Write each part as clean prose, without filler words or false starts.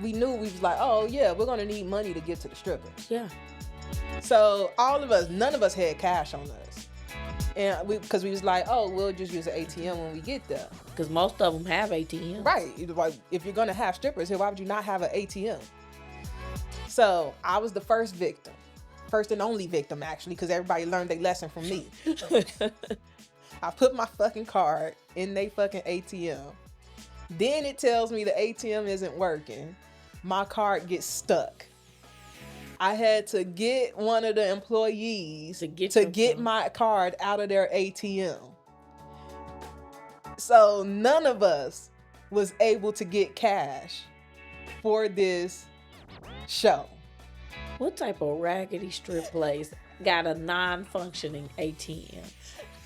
we knew we was like, oh yeah, we're gonna need money to get to the strippers. Yeah. So none of us had cash on us, and because we was like, oh, we'll just use an ATM when we get there. Because most of them have ATMs. Right. Like, if you're gonna have strippers here, why would you not have an ATM? So I was the first and only victim, actually, because everybody learned their lesson from me. I put my fucking card in they fucking ATM. Then it tells me the ATM isn't working. My card gets stuck. I had to get one of the employees to get my card out of their ATM. So none of us was able to get cash for this show. What type of raggedy strip place got a non-functioning ATM?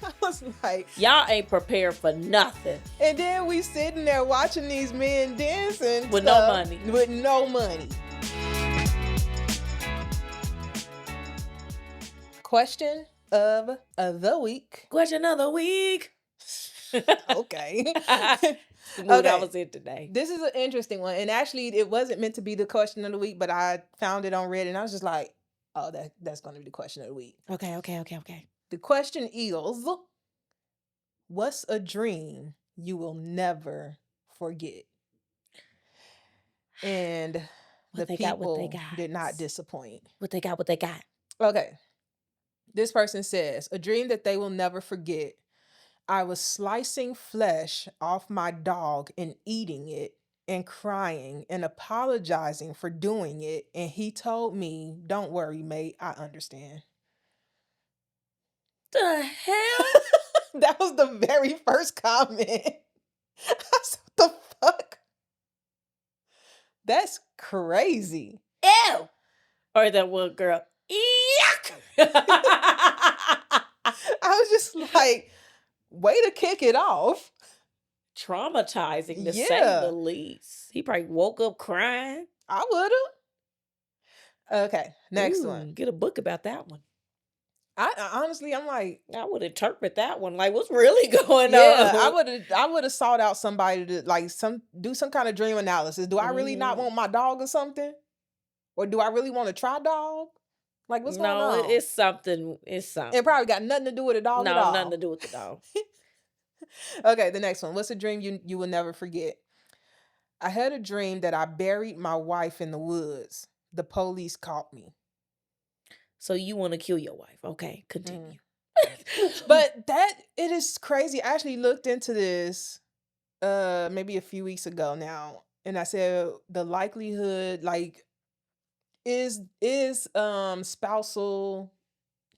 I was like, y'all ain't prepared for nothing. And then we sitting there watching these men dancing with no money. With no money. Question of the week. Question of the week. Okay. Okay. I was in today. This is an interesting one. And actually, it wasn't meant to be the question of the week, but I found it on Reddit and I was just like, oh, that's going to be the question of the week. Okay. The question is, what's a dream you will never forget? And the people did not disappoint. What they got. Okay. This person says, a dream that they will never forget. I was slicing flesh off my dog and eating it and crying and apologizing for doing it. And he told me, don't worry, mate, I understand. The hell? That was the very first comment. I said, what the fuck? That's crazy. Ew. Or that one girl, yuck. I was just like, way to kick it off. Traumatizing, to say the least. He probably woke up crying. I would have. Okay, next one. Get a book about that one. I honestly, I'm like, I would interpret that one. Like, what's really going on? I would have sought out somebody to like do some kind of dream analysis. Do I really not want my dog or something? Or do I really want to try dog? Like, what's going on? No, it's something. It probably got nothing to do with a dog at all. No, nothing to do with the dog. Okay, the next one. What's a dream you will never forget? I had a dream that I buried my wife in the woods. The police caught me. So you want to kill your wife. Okay, continue. But it is crazy. I actually looked into this maybe a few weeks ago now. And I said the likelihood, like, is spousal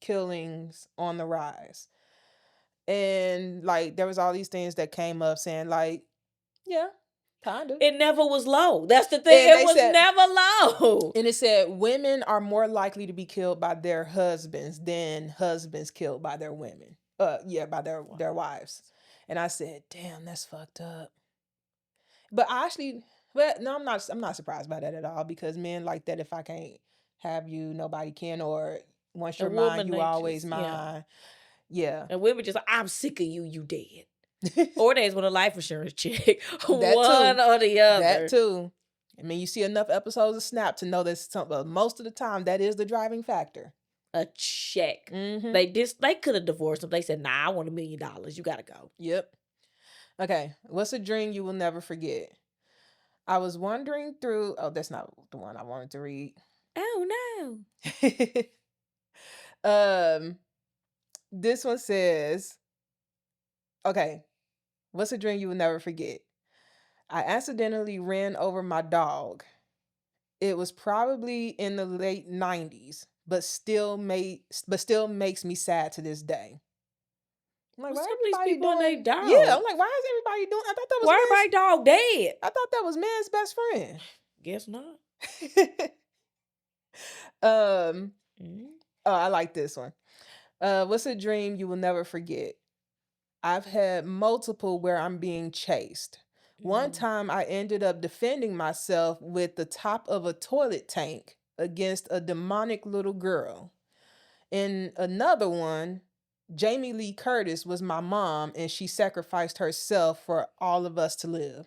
killings on the rise? And like there was all these things that came up saying like, yeah, kind of. It never was low. That's the thing. It was never low. And it said women are more likely to be killed by their husbands than husbands killed by their women. By their wives. And I said, damn, that's fucked up. But I'm not surprised by that at all, because men like that, if I can't have you, nobody can, or once you're mine, you always mine. Yeah. And women just like, I'm sick of you, you dead. Or they just want a life insurance check. One too. or the other. That too. I mean, you see enough episodes of Snap to know that most of the time that is the driving factor. A check. Mm-hmm. They could have divorced them. They said, nah, I want $1 million. You got to go. Yep. Okay. What's a dream you will never forget? I was wandering through... Oh, that's not the one I wanted to read. Oh, no. This one says... Okay. What's a dream you will never forget? I accidentally ran over my dog. It was probably in the late 90s, but still makes me sad to this day. I'm like, why everybody people doing? Dog? Yeah, I'm like, why is everybody doing? I thought that was why everybody dog dead? I thought that was man's best friend. Guess not. Oh, I like this one. What's a dream you will never forget? I've had multiple where I'm being chased. One time I ended up defending myself with the top of a toilet tank against a demonic little girl. In another one, Jamie Lee Curtis was my mom and she sacrificed herself for all of us to live.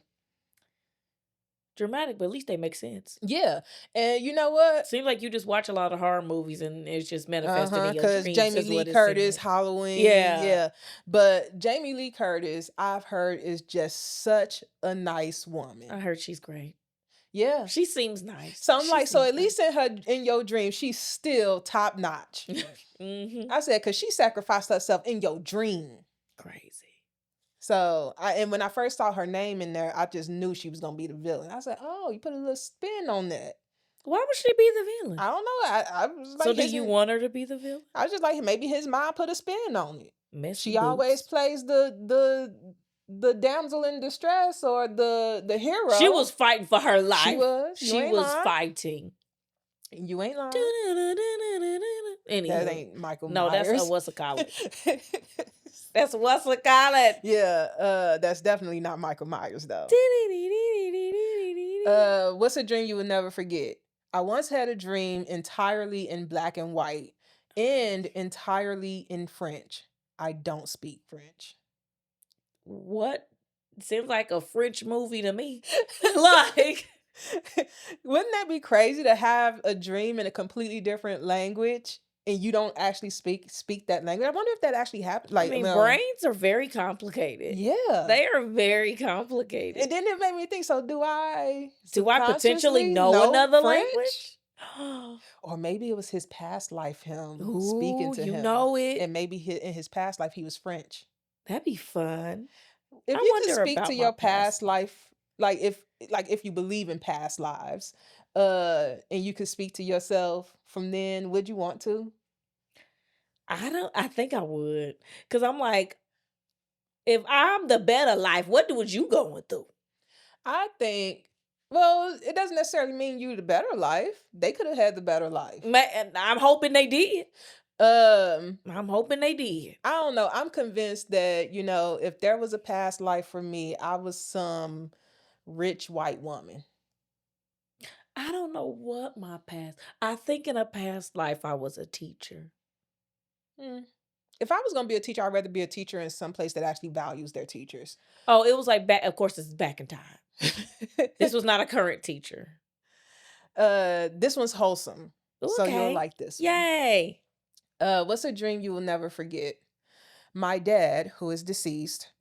dramatic, but at least they make sense. Yeah. And you know what? Seems like you just watch a lot of horror movies and it's just manifesting in your Because dreams. Jamie Is Lee what it Curtis, seems. Halloween. Yeah. But Jamie Lee Curtis, I've heard, is just such a nice woman. I heard she's great. Yeah. She seems nice. So I'm She like, so seems at least in your dream, she's still top notch. Mhm. I said, because she sacrificed herself in your dream. Crazy. So and when I first saw her name in there, I just knew she was gonna be the villain. I said, oh, you put a little spin on that. Why would she be the villain? I don't know. I was like, So do you want her to be the villain? I was just like, maybe his mom put a spin on it. Messy She always plays the damsel in distress or the hero. She was fighting for her life. She was. She was fighting. You ain't lying. Anywho. That ain't Michael No, Myers. that's what's it called. That's what's it called. Yeah, that's definitely not Michael Myers though. What's a dream you will never forget? I once had a dream entirely in black and white and entirely in French. I don't speak French. What? Seems like a French movie to me. Like, wouldn't that be crazy to have a dream in a completely different language and you don't actually speak that language? I wonder if that actually happened. Like, I mean, brains are very complicated. Yeah, they are very complicated. And then it made me think. So, do I potentially know another language? Or maybe it was his past life, him speaking to him. You know it. And maybe in his past life he was French. That'd be fun. If you could speak to your past life, like if you believe in past lives, and you could speak to yourself from then, would you want to? I think I would. Cause I'm like, if I'm the better life, what was you going through? I think, well, it doesn't necessarily mean you the better life. They could have had the better life. I'm hoping they did. I'm hoping they did. I don't know. I'm convinced that, if there was a past life for me, I was some rich white woman. I don't know what my past. I think in a past life I was a teacher. If I was going to be a teacher, I'd rather be a teacher in some place that actually values their teachers. Oh, it was like back. Of course, it's back in time. This was not a current teacher. This one's wholesome. Okay. So you'll like this one. Yay. What's a dream you will never forget? My dad, who is deceased,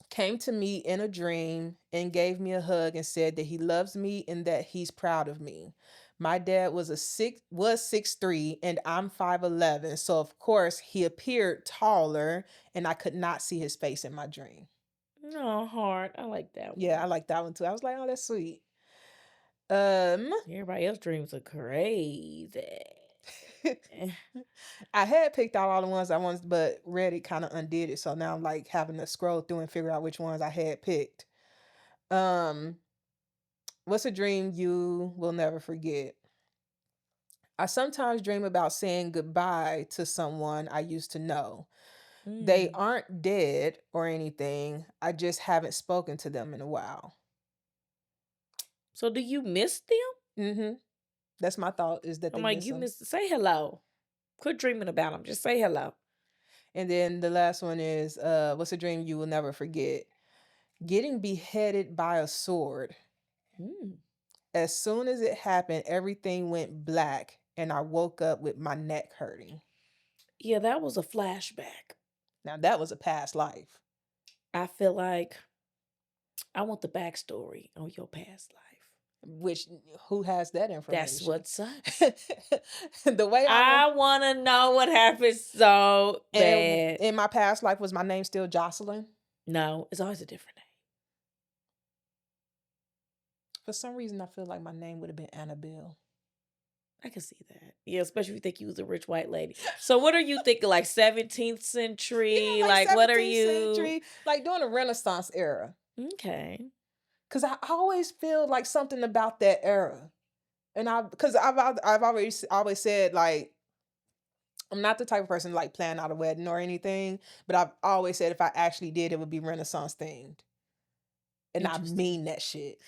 came to me in a dream and gave me a hug and said that he loves me and that he's proud of me. My dad was 6'3" and I'm 5'11", so of course he appeared taller and I could not see his face in my dream. Oh, hard. I like that one. Yeah, I like that one too. I was like, oh, that's sweet. Everybody else's dreams are crazy. I had picked out all the ones I wanted, but Reddit kind of undid it. So now I'm like having to scroll through and figure out which ones I had picked. What's a dream you will never forget? I sometimes dream about saying goodbye to someone I used to know. They aren't dead or anything. I just haven't spoken to them in a while. So do you miss them? Mm-hmm. That's my thought, is that I'm like, you miss. Say hello. Quit dreaming about them. Just say hello. And then the last one is, what's a dream you will never forget? Getting beheaded by a sword. As soon as it happened, everything went black and I woke up with my neck hurting. Yeah, that was a flashback. Now that was a past life. I feel like I want the backstory on your past life. Which, who has that information? That's what sucks. The way I want to know what happened so bad. In my past life, was my name still Jocelyn? No, it's always a different name. For some reason, I feel like my name would have been Annabelle. I can see that. Yeah, especially if you think you was a rich white lady. So what are you thinking? Like 17th century? Yeah, like 17th what are you? Century, like during the Renaissance era. Okay. Because I always feel like something about that era. And I've always said, like, I'm not the type of person to like plan out a wedding or anything, but I've always said if I actually did, it would be Renaissance themed. And I mean that shit.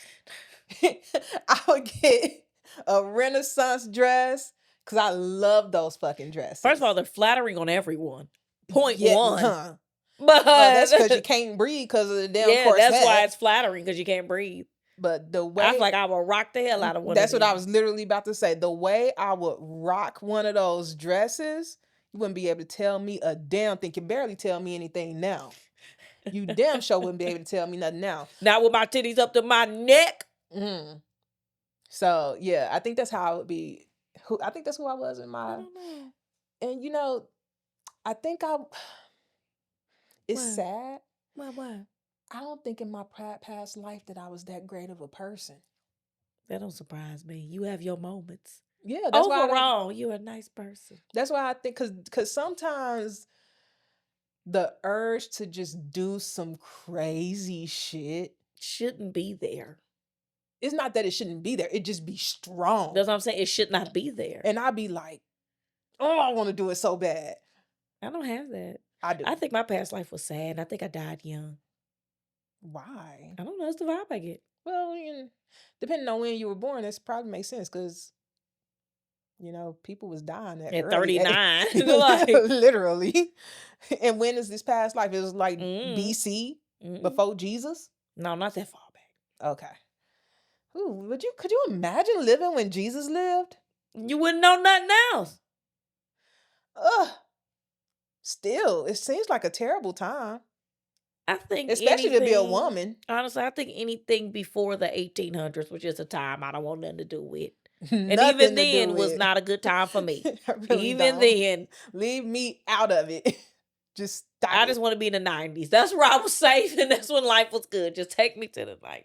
I would get a Renaissance dress because I love those fucking dresses. First of all, they're flattering on everyone. Point one. But that's because you can't breathe because of the damn corset. That's why it's flattering, because you can't breathe. But the I way feel like I would rock the hell out of one that's of what I them. was literally about to say. The way I would rock one of those dresses, you wouldn't be able to tell me a damn thing. You can barely tell me anything now. You damn sure wouldn't be able to tell me nothing now. Now with my titties up to my neck. Mm. So yeah, I think that's how I would be. I think that's who I was in I my. don't know. And you know, I think it's What? sad. What? I don't think in my past life that I was that great of a person. That don't surprise me. You have your moments. Yeah, that's why. Overall, you're a nice person. That's why I think, cause sometimes the urge to just do some crazy shit Shouldn't be there. it's not that it shouldn't be there. It just be strong. That's what I'm saying. It should not be there. And I'd be like, oh, I want to do it so bad. I don't have that. I do. I think my past life was sad. I think I died young. Why? I don't know. It's the vibe I get. Well, depending on when you were born, that's probably makes sense because, people was dying at early 39. like, literally. And when is this past life? It was like BC, before Jesus? No, not that far back. Okay. Ooh, could you imagine living when Jesus lived? You wouldn't know nothing else. Ugh. Still, it seems like a terrible time. I think especially to be a woman. Honestly, I think anything before the 1800s, which is a time I don't want nothing to do with. And Nothing even to then do was with. not a good time for me. I really even don't. then. Leave me out of it. Just stop I it. just want to be in the 90s. That's where I was safe and that's when life was good. Just take me to the 90s.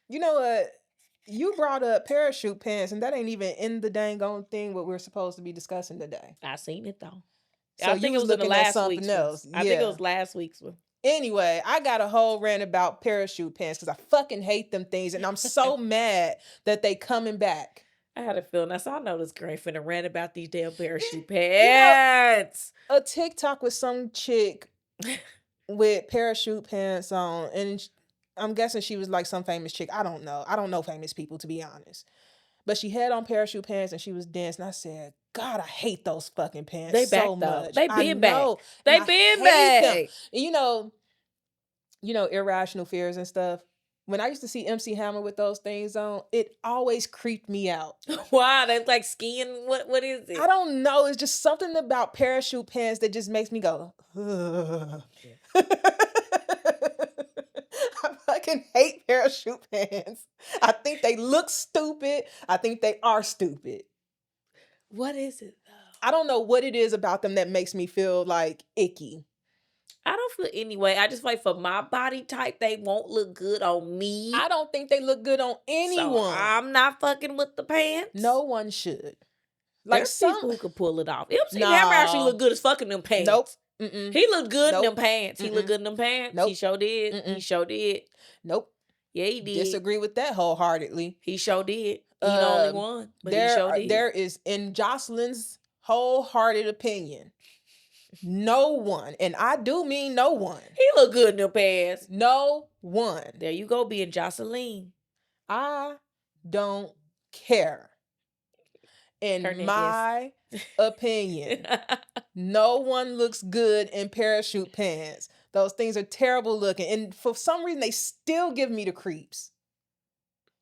You know what? You brought up parachute pants, and that ain't even in the dang on thing what we're supposed to be discussing today. I seen it though. So I think you was it was in the looking at last something week's else. I think it was last week's one. Anyway, I got a whole rant about parachute pants because I fucking hate them things, and I'm so mad that they coming back. I had a feeling. I saw this girl finna rant about these damn parachute pants. A TikTok with some chick with parachute pants on, and I'm guessing she was like some famous chick. I don't know. I don't know famous people, to be honest. But she had on parachute pants and she was dancing. I said, God, I hate those fucking pants They back so though. much. They been back. They been back. And irrational fears and stuff. When I used to see MC Hammer with those things on, it always creeped me out. Why? They like skiing? What is it? I don't know. It's just something about parachute pants that just makes me go, ugh. I fucking hate parachute pants. I think they look stupid. I think they are stupid. What is it though? I don't know what it is about them that makes me feel like icky. I don't feel anyway. I just feel like for my body type, they won't look good on me. I don't think they look good on anyone. So I'm not fucking with the pants. No one should. Like there's some people who could pull it off. MC Hammer actually look good as fucking them pants. Nope. Mm-mm. He looked good in them pants. He looked good in them pants. Nope. He sure did. Mm-mm. He sure did. Nope. Yeah, he did. Disagree with that wholeheartedly. He sure did. He the only one. But he sure did. There is, in Jocelyn's wholehearted opinion, no one, and I do mean no one. He look good in them pants. No one. There you go, being Jocelyn. I don't care. In my opinion, no one looks good in parachute pants. Those things are terrible looking. And for some reason, they still give me the creeps.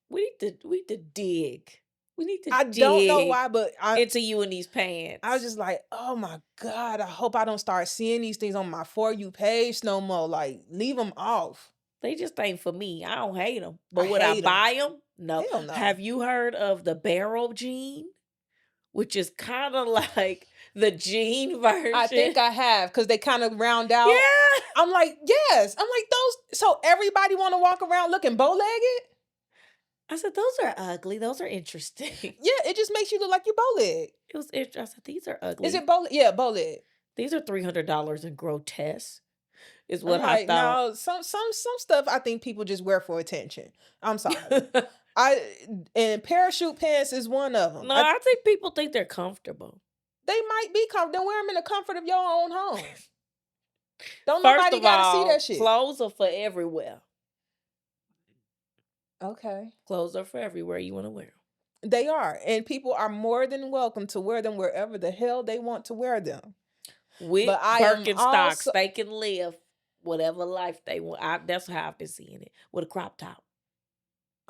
We need to dig. We need to I don't know why, but into you in these pants. I was just like, oh my God, I hope I don't start seeing these things on my For You page no more. Like, leave them off. They just ain't for me. I don't hate them. But would I buy them? No. Hell no. Have you heard of the barrel jean? Which is kind of like the jean version. I think I have, because they kind of round out. Yeah. I'm like, yes. I'm like, those. So everybody want to walk around looking bow-legged? I said, those are ugly. Those are interesting. Yeah, it just makes you look like you bow-legged. It was interesting. I said, these are ugly. Is it bow-legged? Yeah, bow-legged. These are $300 and grotesque. Is what I thought. No, some stuff I think people just wear for attention. I'm sorry. And parachute pants is one of them. No, I think people think they're comfortable. They might be comfortable. Then wear them in the comfort of your own home. Don't nobody gotta see that shit. Clothes are for everywhere. Okay. Clothes are for everywhere you want to wear them. They are. And people are more than welcome to wear them wherever the hell they want to wear them. With Birkenstocks, they can live whatever life they want. That's how I've been seeing it. With a crop top.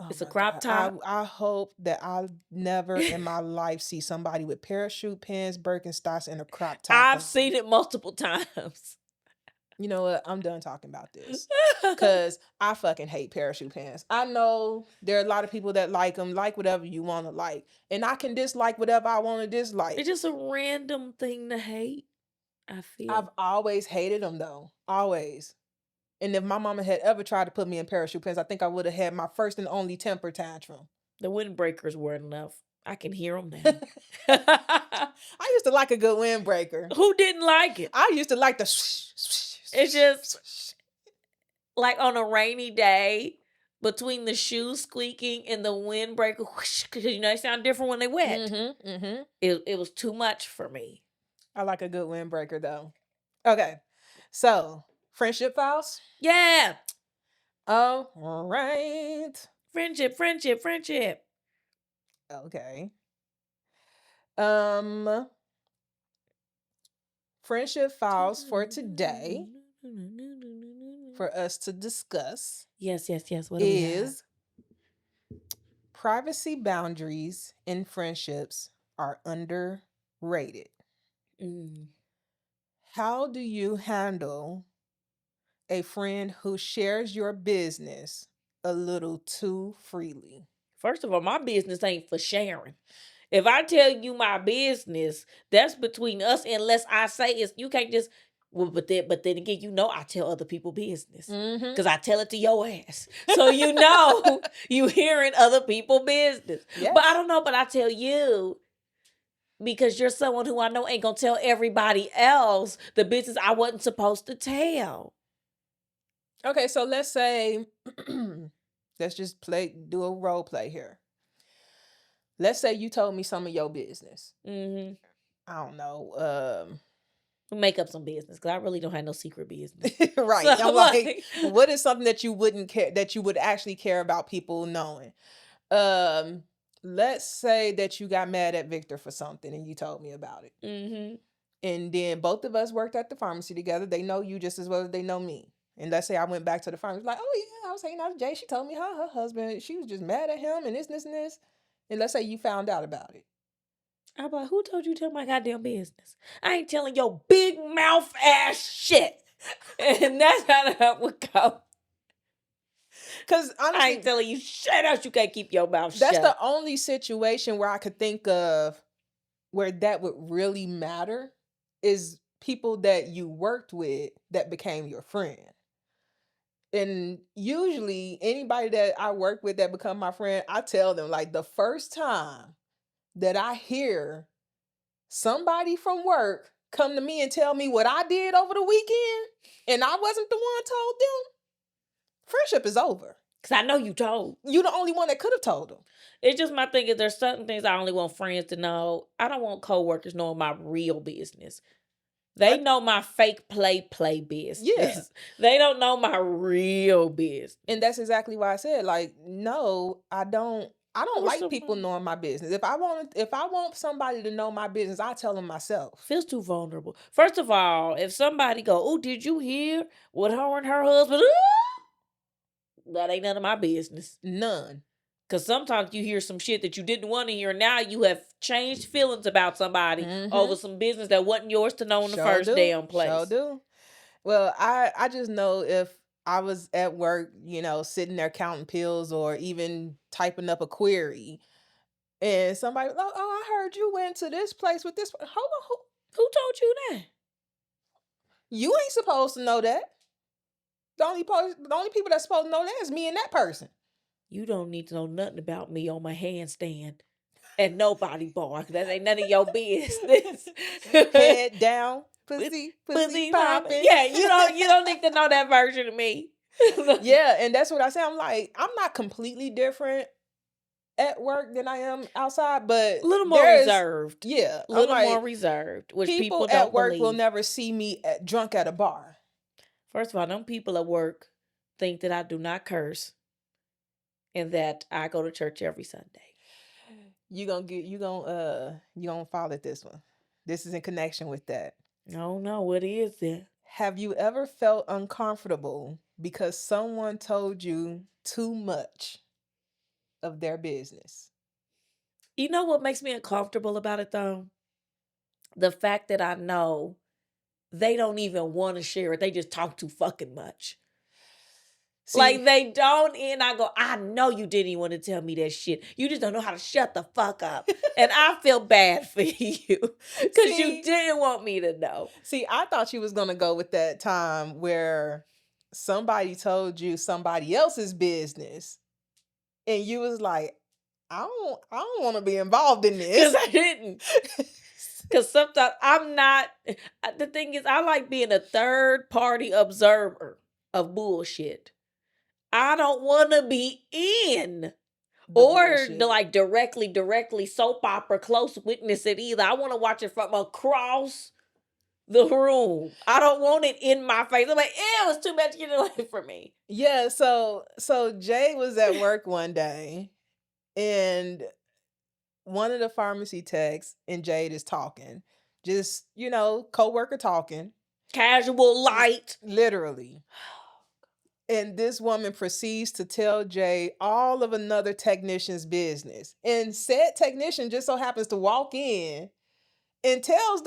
Oh It's a my crop God. top. I hope that I never in my life see somebody with parachute pants, Birkenstocks, and a crop top I've on. seen it multiple times. You know what? I'm done talking about this. Because I fucking hate parachute pants. I know there are a lot of people that like them, like whatever you want to like. And I can dislike whatever I want to dislike. It's just a random thing to hate, I feel. I've always hated them though. Always. And if my mama had ever tried to put me in parachute pants, I think I would have had my first and only temper tantrum. The windbreakers weren't enough. I can hear them now. I used to like a good windbreaker. Who didn't like it? I used to like the It's just like on a rainy day between the shoes squeaking and the windbreaker, because you know they sound different when they wet. It was too much for me. I like a good windbreaker though. Okay, so friendship files. Yeah. All right. Friendship. Okay. Friendship files for today for us to discuss. Yes. What do we have? Is privacy boundaries in friendships are underrated. How do you handle a friend who shares your business a little too freely? First of all, my business ain't for sharing. If I tell you my business, that's between us. Unless I say it's, you can't just. Well, but then again, you know, I tell other people business because I tell it to your ass. So you know, you hearing other people business. Yes. But I don't know. But I tell you because you're someone who I know ain't gonna tell everybody else the business I wasn't supposed to tell. Okay, so let's say, let's just do a role play here. Let's say you told me some of your business. I don't know. Make up some business because I really don't have no secret business. Right. So, I'm like, what is something that you wouldn't care, that you would actually care about people knowing? Let's say that you got mad at Victor for something and you told me about it. And then both of us worked at the pharmacy together. They know you just as well as they know me. And let's say I went back to the pharmacy, like, oh yeah, I was hanging out with Jay. She told me how her husband, she was just mad at him and this. And let's say you found out about it. I'm like, who told you to tell my goddamn business? I ain't telling your big mouth ass shit. And that's how that would go. Because honestly, I ain't telling you shut up. You can't keep your mouth shut. That's the only situation where I could think of where that would really matter is people that you worked with that became your friend. And usually anybody that I work with that become my friend, I tell them like the first time that I hear somebody from work come to me and tell me what I did over the weekend and I wasn't the one told them, friendship is over. Because I know you told. You're the only one that could have told them. It's just my thing is there's certain things I only want friends to know. I don't want coworkers knowing my real business. They know my fake play business. Yeah. They don't know my real business. And that's exactly why I said, like, no, I don't like people knowing my business. If I want somebody to know my business, I tell them myself. Feels too vulnerable. First of all, if somebody go, oh, did you hear what her and her husband? That ain't none of my business. None. Because sometimes you hear some shit that you didn't want to hear. Now you have changed feelings about somebody over some business that wasn't yours to know in the first damn place. Sure do. Well, I just know if I was at work, sitting there counting pills or even typing up a query and somebody, oh, I heard you went to this place with this. Hold on. Who told you that? You ain't supposed to know that. The only people that's supposed to know that is me and that person. You don't need to know nothing about me on my handstand at nobody bar. That ain't none of your business. Head down, pussy popping. Yeah, you don't need to know that version of me. Yeah, and that's what I say. I'm like, I'm not completely different at work than I am outside, but a little more reserved. Yeah, a little more reserved, which people don't at work believe. will never see me drunk at a bar. First of all, them people at work think that I do not curse and that I go to church every Sunday. You gonna follow this one. This is in connection with that. I don't know what is it. Have you ever felt uncomfortable because someone told you too much? of their business. You know what makes me uncomfortable about it though? The fact that I know they don't even want to share it. They just talk too fucking much. See, Like they don't, and I go, I know you didn't want to tell me that shit. You just don't know how to shut the fuck up. And I feel bad for you because you didn't want me to know. See, I thought you was gonna go with that time where somebody told you somebody else's business, and you was like, I don't want to be involved in this. Because I didn't. Because sometimes I'm not. The thing is, I like being a third party observer of bullshit. I don't want to be in like directly soap opera close witness it either. I want to watch it from across the room. I don't want it in my face. I'm like, it was too much getting away from me. Yeah, so Jay was at work one day, and one of the pharmacy techs and Jade is talking. Just, coworker talking. Casual, light. Literally. And this woman proceeds to tell Jay all of another technician's business. And said technician just so happens to walk in and tells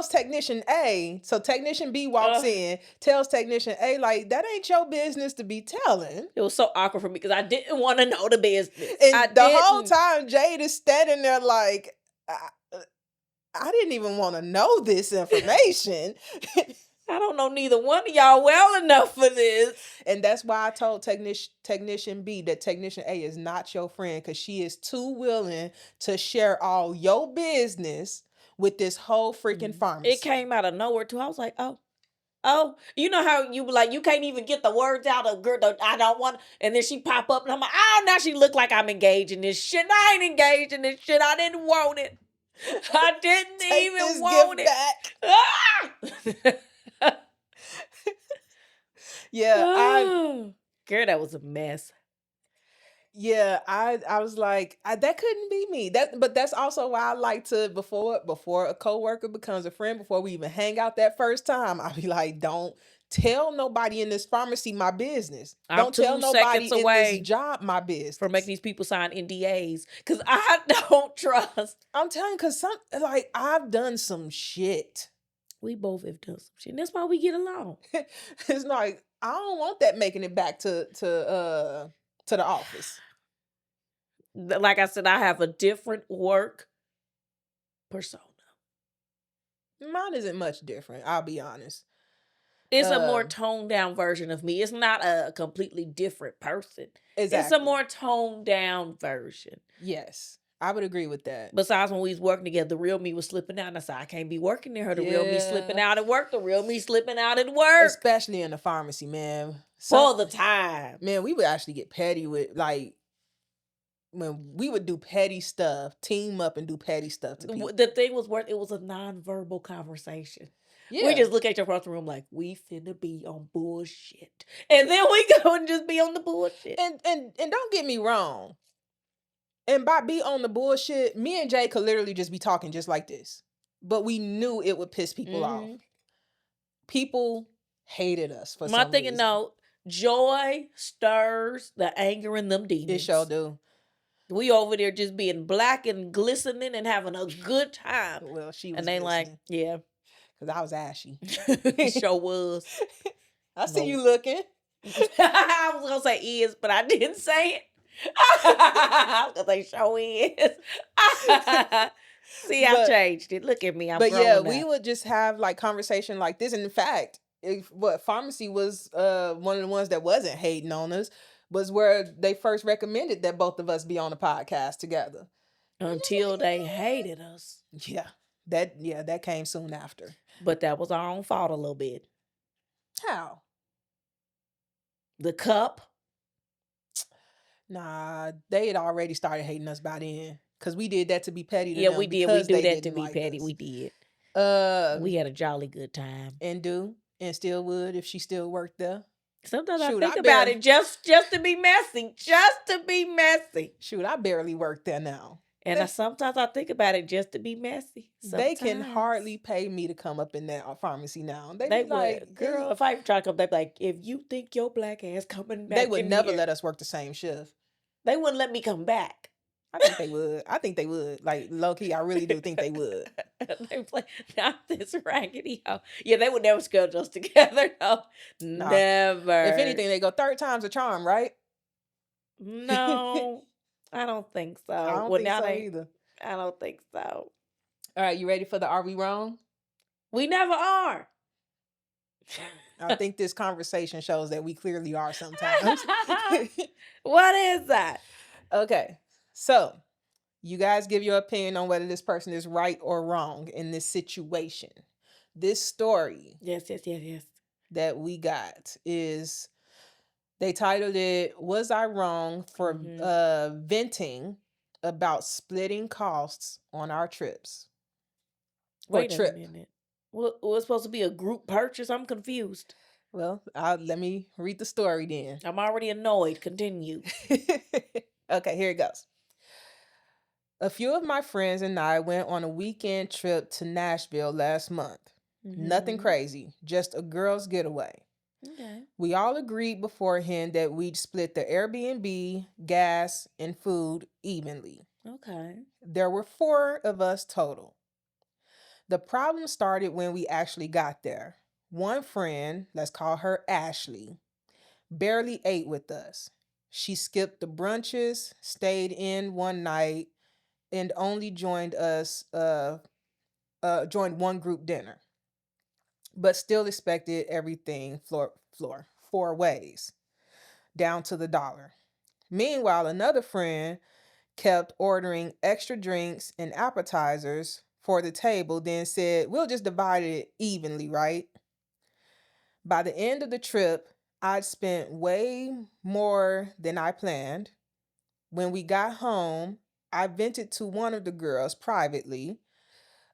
technician A, so technician B walks in, tells technician A, like, that ain't your business to be telling. It was so awkward for me because I didn't want to know the business. And whole time Jade is standing there like, I didn't even want to know this information. I don't know neither one of y'all well enough for this. And that's why I told technician B that technician A is not your friend, because she is too willing to share all your business with this whole freaking pharmacy. It came out of nowhere too. I was like, oh, you know how you like you can't even get the words out of girl. I don't want, and then she pop up and I'm like, oh, now she look like I'm engaged in this shit. I ain't engaged in this shit. I didn't want it. I didn't even want it. Back. Yeah, girl, that was a mess. Yeah, I was like, that couldn't be me. But that's also why I like to before a coworker becomes a friend, before we even hang out that first time, I'll be like, don't tell nobody in this pharmacy my business. Don't tell nobody in this job my business. For making these people sign NDAs, because I don't trust. I'm telling you, because I've done some shit. We both have done some shit. And that's why we get along. It's like, I don't want that making it back to the office. Like I said, I have a different work persona. Mine isn't much different, I'll be honest. It's a more toned down version of me. It's not a completely different person. Exactly. It's a more toned down version. Yes, I would agree with that. Besides, when we was working together, the real me was slipping out. And I said, I can't be working there. The real me slipping out at work. The real me slipping out at work. Especially in the pharmacy, man. All the time. Man, we would actually get petty with, like, when we would do petty stuff, team up and do petty stuff to people. The thing was it was a non-verbal conversation. Yeah. We just look at your across the room like, we finna be on bullshit. And then we go and just be on the bullshit. And don't get me wrong. And by be on the bullshit, me and Jay could literally just be talking just like this. But we knew it would piss people off. People hated us for some reason. My thing, no, joy stirs the anger in them demons. It sure do. We over there just being black and glistening and having a good time. Well, she was. And they like, yeah. Because I was ashy. Sure was. I see you looking. I was going to say is, but I didn't say it. I was going to say show is. See, I changed it. Look at me. I'm grown now. We would just have like conversation like this. And in fact, pharmacy was one of the ones that wasn't hating on us, was where they first recommended that both of us be on a podcast together. Until they hated us. Yeah. That came soon after. But that was our own fault a little bit. How? The cup. Nah, they had already started hating us by then. Because we did that to be petty to them. We did. We do that to be petty. We did. We had a jolly good time. And still would if she still worked there. Sometimes I think about it just to be messy. Just to be messy. Shoot, I barely work there now. And sometimes I think about it just to be messy. Sometimes. They can hardly pay me to come up in that pharmacy now. They would, like, girl, if I even try to come, they'd be like, if you think your black ass coming back, they would never let us work the same shift. They wouldn't let me come back. I think they would. I think they would. Like, low-key, I really do think they would. They play not this raggedy hoe. Yeah, they would never schedule us together. No, Nah. never. If anything, they go third time's a charm, right? No, I don't think so. I don't Well, think now so they, either. I don't think so. All right, you ready for the Are We Wrong? We never are. I think this conversation shows that we clearly are sometimes. What is that? Okay, so you guys give your opinion on whether this person is right or wrong in this situation. This story Yes. that we got is, they titled it, "Was I Wrong for Venting About Splitting Costs on Our Trips?" Wait a minute. Well, it was supposed to be a group purchase. I'm confused. Well, let me read the story then. I'm already annoyed. Continue. Okay, here it goes. A few of my friends and I went on a weekend trip to Nashville last month. Nothing crazy, just a girls' getaway. Okay. We all agreed beforehand that we'd split the Airbnb, gas, and food evenly. Okay. There were 4 of us total. The problem started when we actually got there. One friend, let's call her Ashley, barely ate with us. She skipped the brunches, stayed in one night, and only joined one group dinner, but still expected everything floor 4 ways, down to the dollar. Meanwhile, another friend kept ordering extra drinks and appetizers for the table, then said, "We'll just divide it evenly, right?" By the end of the trip, I'd spent way more than I planned. When we got home, I vented to one of the girls privately,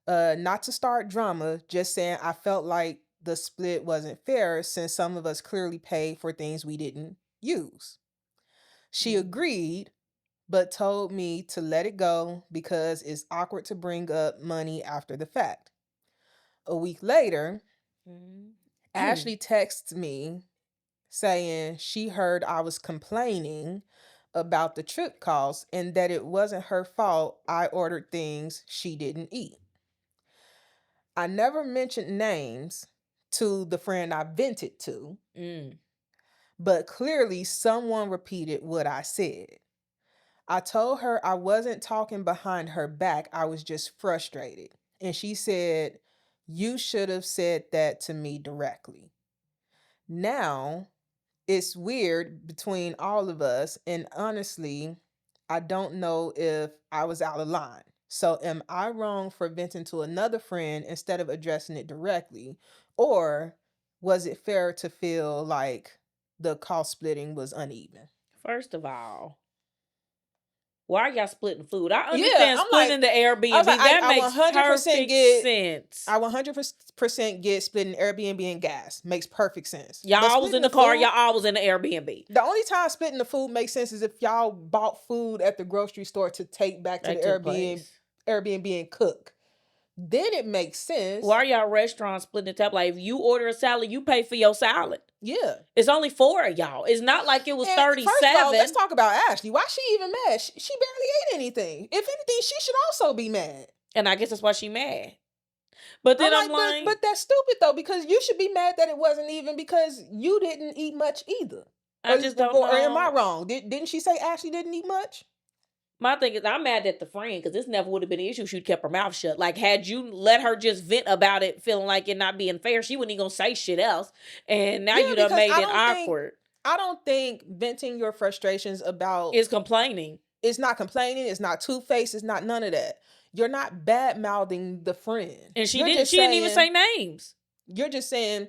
not to start drama, just saying I felt like the split wasn't fair since some of us clearly paid for things we didn't use. She agreed, but told me to let it go because it's awkward to bring up money after the fact. A week later, Ashley texts me saying she heard I was complaining about the trip costs and that it wasn't her fault I ordered things she didn't eat. I never mentioned names to the friend I vented to, but clearly someone repeated what I said. I told her I wasn't talking behind her back, I was just frustrated. And she said, "You should have said that to me directly." Now, it's weird between all of us, and honestly, I don't know if I was out of line. So am I wrong for venting to another friend instead of addressing it directly? Or was it fair to feel like the cost splitting was uneven? First of all, why are y'all splitting food? I understand splitting the Airbnb. That makes perfect sense. I 100% get splitting Airbnb and gas. Makes perfect sense. Y'all always in the car. Y'all always in the Airbnb. The only time splitting the food makes sense is if y'all bought food at the grocery store to take back to the Airbnb and cook. Then it makes sense. Why are y'all restaurants splitting the tab? Like, if you order a salad, you pay for your salad. Yeah. It's only 4 of y'all. It's not like it was 37. First of all, let's talk about Ashley. Why she even mad? She barely ate anything. If anything, she should also be mad. And I guess that's why she mad. But then I'm like... But that's stupid, though, because you should be mad that it wasn't even because you didn't eat much either. I just don't know. Or am I wrong? Didn't she say Ashley didn't eat much? My thing is, I'm mad at the friend because this never would have been an issue. She'd kept her mouth shut. Like, had you let her just vent about it, feeling like it not being fair, she wouldn't even gonna say shit else. And now you done made it awkward. I don't think venting your frustrations about is complaining. It's not complaining. It's not two-faced. It's not none of that. You're not bad-mouthing the friend. And she didn't even say names. You're just saying,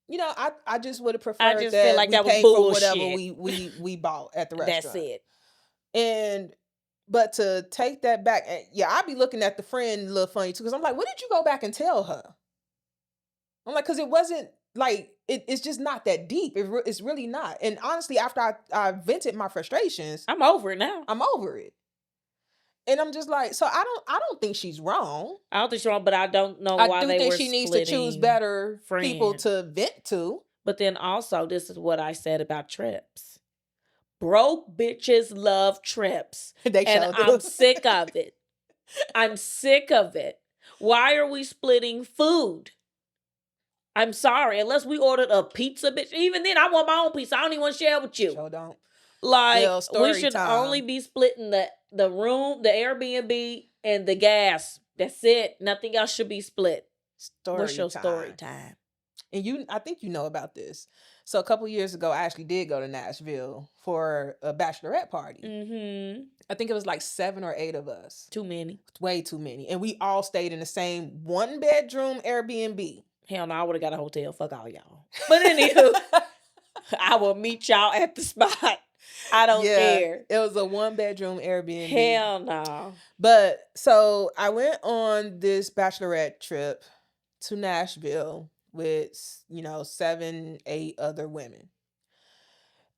I just would have preferred I just feel like that was paid bullshit. for whatever we bought at the restaurant. That's it. But to take that back, I'd be looking at the friend a little funny too, because I'm like, what did you go back and tell her? I'm like, because it wasn't like, it's just not that deep. It's really not. And honestly, after I vented my frustrations, I'm over it now. I'm over it. And I'm just like, so I don't think she's wrong. I don't think she's wrong, but I don't know why they were I do think she needs to choose better people to vent to. But then also, this is what I said about trips. Broke bitches love trips. They And sure do. I'm sick of it. I'm sick of it. Why are we splitting food? I'm sorry. Unless we ordered a pizza, bitch. Even then, I want my own pizza. I don't even want to share with you. Sure don't. Like, Well, we story should time. only be splitting the room, the Airbnb, and the gas. That's it. Nothing else should be split. What's your story time? And I think you know about this. So a couple years ago, I actually did go to Nashville for a bachelorette party. Mm-hmm. I think it was like 7 or 8 of us. Too many. Way too many. And we all stayed in the same 1-bedroom Airbnb. Hell no, I would have got a hotel. Fuck all y'all. But anywho, I will meet y'all at the spot. I don't care. It was a 1-bedroom Airbnb. Hell no. But so I went on this bachelorette trip to Nashville with, 7, 8 other women.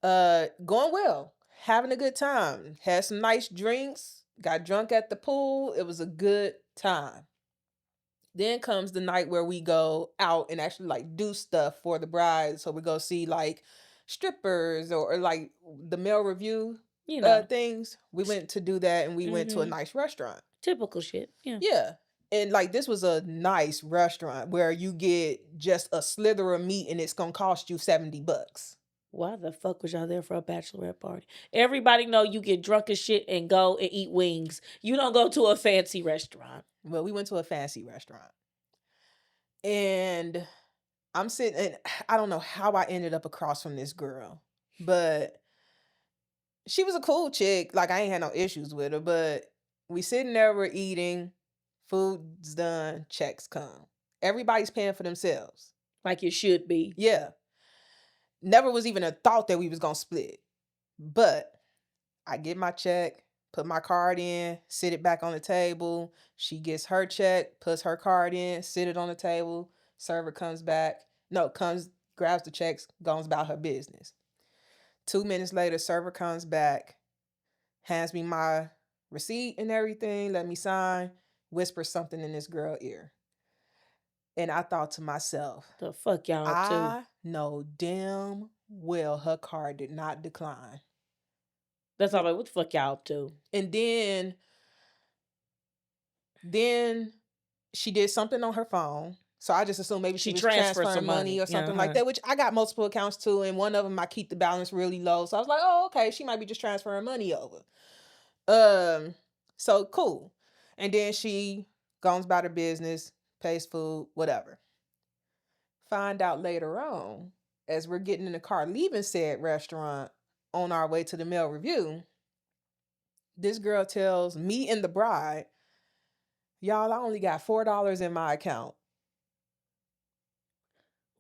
Going well. Having a good time. Had some nice drinks. Got drunk at the pool. It was a good time. Then comes the night where we go out and actually like do stuff for the bride. So we go see like strippers or like the male review things. We went to do that and we went to a nice restaurant. Typical shit. Yeah. Yeah. And like this was a nice restaurant where you get just a slither of meat and it's gonna cost you $70. Why the fuck was y'all there for a bachelorette party? Everybody know you get drunk as shit and go and eat wings. You don't go to a fancy restaurant. Well, we went to a fancy restaurant. And I'm sitting, and I don't know how I ended up across from this girl, but she was a cool chick. Like, I ain't had no issues with her, but we sitting there, we're eating, food's done, checks come. Everybody's paying for themselves. Like it should be. Yeah. Never was even a thought that we was gonna split. But I get my check, put my card in, sit it back on the table. She gets her check, puts her card in, sit it on the table. Server comes back. Grabs the checks, goes about her business. 2 minutes later, server comes back, hands me my receipt and everything, let me sign, whispers something in this girl's ear. And I thought to myself, the fuck y'all up to? I know damn well her card did not decline. That's all like, what the fuck y'all up to? And then she did something on her phone. So I just assumed maybe she was transferring some money or something like that, which I got multiple accounts too. And one of them, I keep the balance really low. So I was like, oh, okay, she might be just transferring money over. So cool. And then she goes about her business, pays food, whatever. Find out later on, as we're getting in the car leaving said restaurant on our way to the male review, this girl tells me and the bride, y'all, I only got $4 in my account.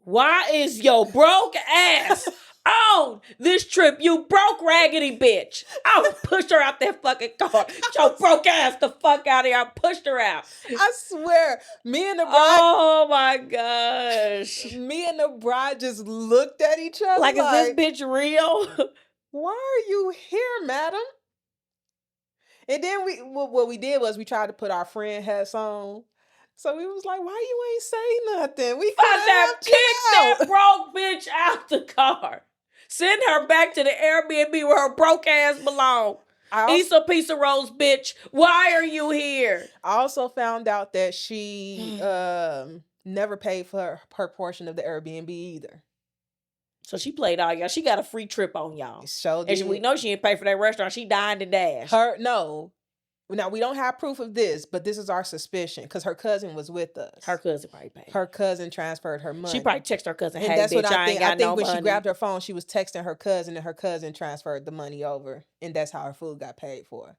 Why is your broke ass on this trip, you broke raggedy bitch? I would push her out that fucking car. Get your broke ass the fuck out of here. I pushed her out. I swear, me and the bride. Oh my gosh. Me and the bride just looked at each other like, is this bitch real? Why are you here, madam? And then what we did was we tried to put our friend hats on. So we was like, why you ain't say nothing? We kick that broke bitch out the car. Send her back to the Airbnb where her broke ass belong. Eat some pizza rolls, bitch. Why are you here? I also found out that she never paid for her portion of the Airbnb either. So she played all y'all. She got a free trip on y'all. And we know she didn't pay for that restaurant. She dined and dashed. No. Now, we don't have proof of this, but this is our suspicion because her cousin was with us. Her cousin probably paid. Her cousin transferred her money. She probably texted her cousin, hey, and that's bitch, what I think. I think when money. she grabbed her phone, she was texting her cousin, and her cousin transferred the money over, and that's how her food got paid for.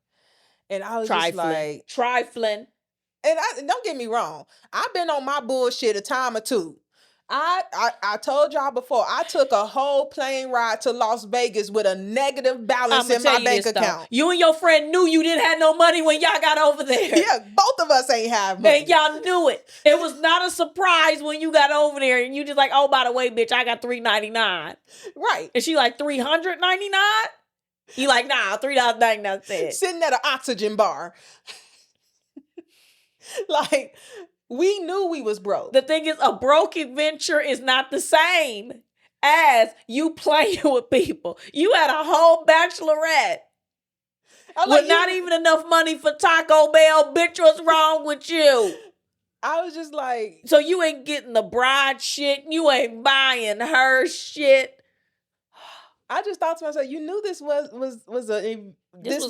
And I was just like... Trifling. And don't get me wrong. I've been on my bullshit a time or two. I told y'all before, I took a whole plane ride to Las Vegas with a negative balance in my bank account. You and your friend knew you didn't have no money when y'all got over there. Yeah, both of us ain't have money. And y'all knew it. It was not a surprise when you got over there and you just like, oh, by the way, bitch, I got $3.99. Right. And she like, $399? You like, nah, $3.99. Sitting at an oxygen bar. Like... We knew we was broke. The thing is, a broke adventure is not the same ass you playing with people. You had a whole bachelorette with not even enough money for Taco Bell. Bitch, what's wrong with you? I was just like, so you ain't getting the bride shit. You ain't buying her shit. I just thought to myself, you knew this was a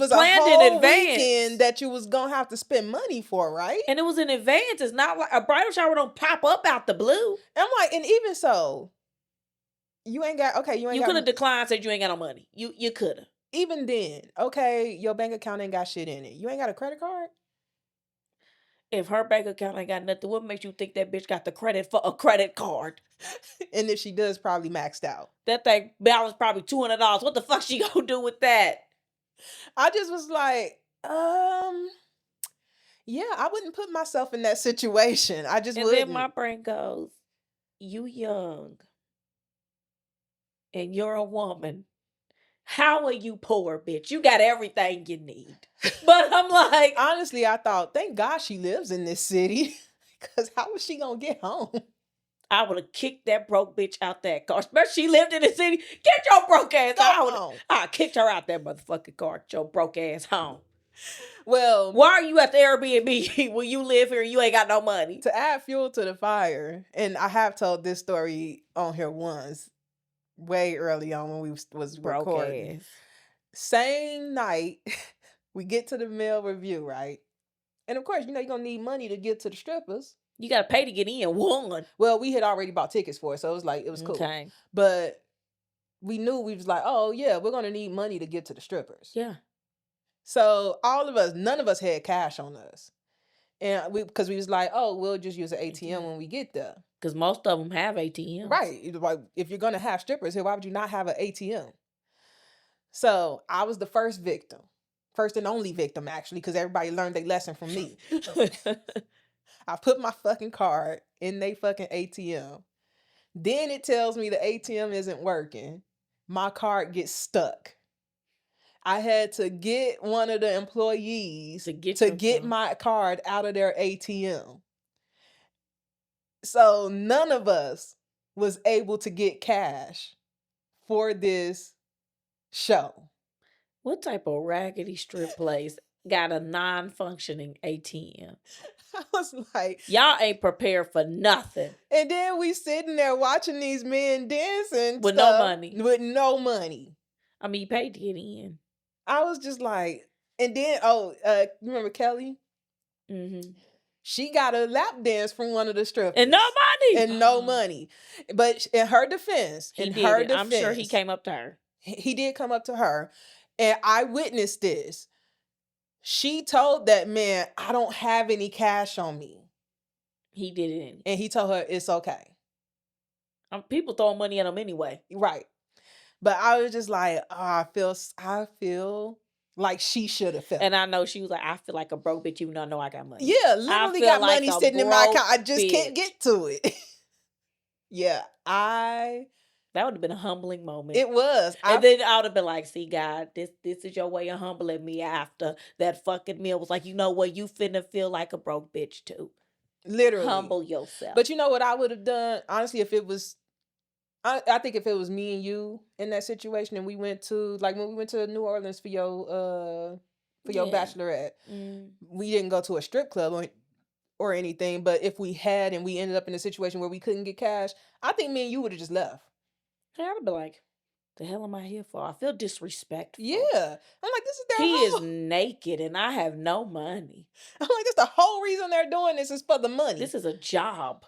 planned whole in advance. weekend that you was gonna have to spend money for, right? And it was in advance. It's not like a bridal shower don't pop up out the blue. And I'm like, and even so, you ain't got You could have declined, said you ain't got no money. You could have. Even then, okay, your bank account ain't got shit in it. You ain't got a credit card? If her bank account ain't got nothing, what makes you think that bitch got the credit for a credit card? And if she does, probably maxed out. That thing balance probably $200. What the fuck she gonna do with that? I just was like, yeah, I wouldn't put myself in that situation. I just wouldn't. And then my brain goes, you young and you're a woman. How are you poor, bitch? You got everything you need. But I'm like, honestly, I thought, thank God she lives in this city. Because how was she going to get home? I would have kicked that broke bitch out that car. Especially she lived in the city. Get your broke ass home. I kicked her out that motherfucking car. Get your broke ass home. Well, why are you at the Airbnb when you live here and you ain't got no money? To add fuel to the fire, and I have told this story on here once, way early on when we was recording. Same night, we get to the mail Revue, right? And of course, you're going to need money to get to the strippers. You got to pay to get in. One. Well, we had already bought tickets for it, so it was cool. Okay. But we knew, we was like, oh, yeah, we're going to need money to get to the strippers. Yeah. So all of us, none of us had cash on us. And because we was like, oh, we'll just use an ATM when we get there. Because most of them have ATMs. Right. Like, if you're going to have strippers here, why would you not have an ATM? So I was the first victim. First and only victim, actually, because everybody learned their lesson from me. I put my fucking card in they fucking ATM. Then it tells me the ATM isn't working. My card gets stuck. I had to get one of the employees to get my card out of their ATM. So none of us was able to get cash for this show. What type of raggedy strip place got a non-functioning ATM? I was like, y'all ain't prepared for nothing. And then we sitting there watching these men dancing with no money. With no money. I mean, you paid to get in. I was just like, and then, you remember Kelly? Mm-hmm. She got a lap dance from one of the strippers. And no money. And no money. But in her defense, I'm sure he came up to her. He did come up to her. And I witnessed this. She told that man, I don't have any cash on me. He didn't. And he told her, it's okay. People throwing money at him anyway. Right. But I was just like, I feel like she should have felt. And I know she was like, I feel like a broke bitch even though I know I got money. Yeah, literally got like money sitting in my account. I just can't get to it. Yeah, that would have been a humbling moment. It was. And then I would have been like, see, God, this is your way of humbling me after that fucking meal. Was like, you know what? You finna feel like a broke bitch too. Literally. Humble yourself. But you know what I would have done? Honestly, if it was, I think if it was me and you in that situation and we went to, like when we went to New Orleans for your bachelorette, we didn't go to a strip club or anything, but if we had and we ended up in a situation where we couldn't get cash, I think me and you would have just left. I would be like, the hell am I here for? I feel disrespectful. Yeah. I'm like, this is their He is naked and I have no money. I'm like, that's the whole reason they're doing this is for the money. This is a job.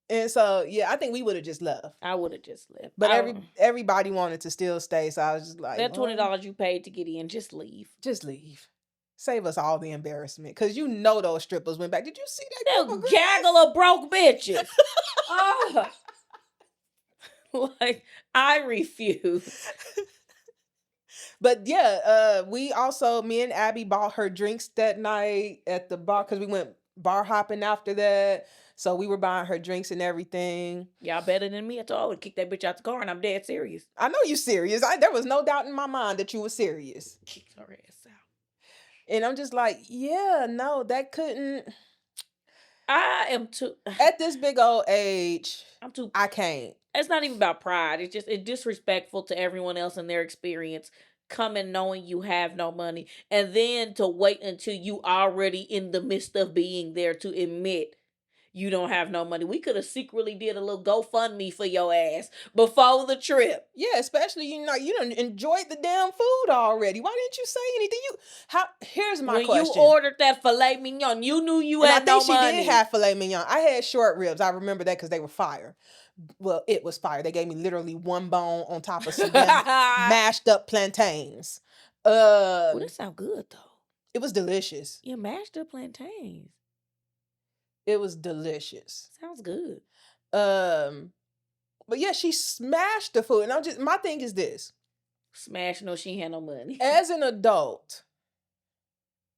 And so, yeah, I think we would have just left. I would have just left. But everybody wanted to still stay, so I was just like, that $20 you paid to get in, just leave. Just leave. Save us all the embarrassment. Because you know those strippers went back. Did you see that? Gaggle of broke bitches. Oh. Like, I refuse. But yeah, me and Abby bought her drinks that night at the bar because we went bar hopping after that. So we were buying her drinks and everything. Y'all better than me. I told I would kick that bitch out the car and I'm dead serious. I know you serious. There was no doubt in my mind that you were serious. Kicked her ass out. And I'm just like, yeah, no, that couldn't. I am too. At this big old age, I'm too. I can't. It's not even about pride. It's disrespectful to everyone else and their experience. Coming knowing you have no money, and then to wait until you already in the midst of being there to admit you don't have no money. We could have secretly did a little GoFundMe for your ass before the trip. Yeah, especially you done enjoyed the damn food already. Why didn't you say anything? Here's my When question. you ordered that filet mignon, you knew you And I had think no she money. did have filet mignon. I had short ribs. I remember that because they were fire. Well, it was fire. They gave me literally one bone on top of some mashed up plantains. Well, that sounds good though. It was delicious. Yeah, mashed up plantains. It was delicious. Sounds good. But yeah, she smashed the food. And my thing is this. Smash, no, she ain't had no money. As an adult,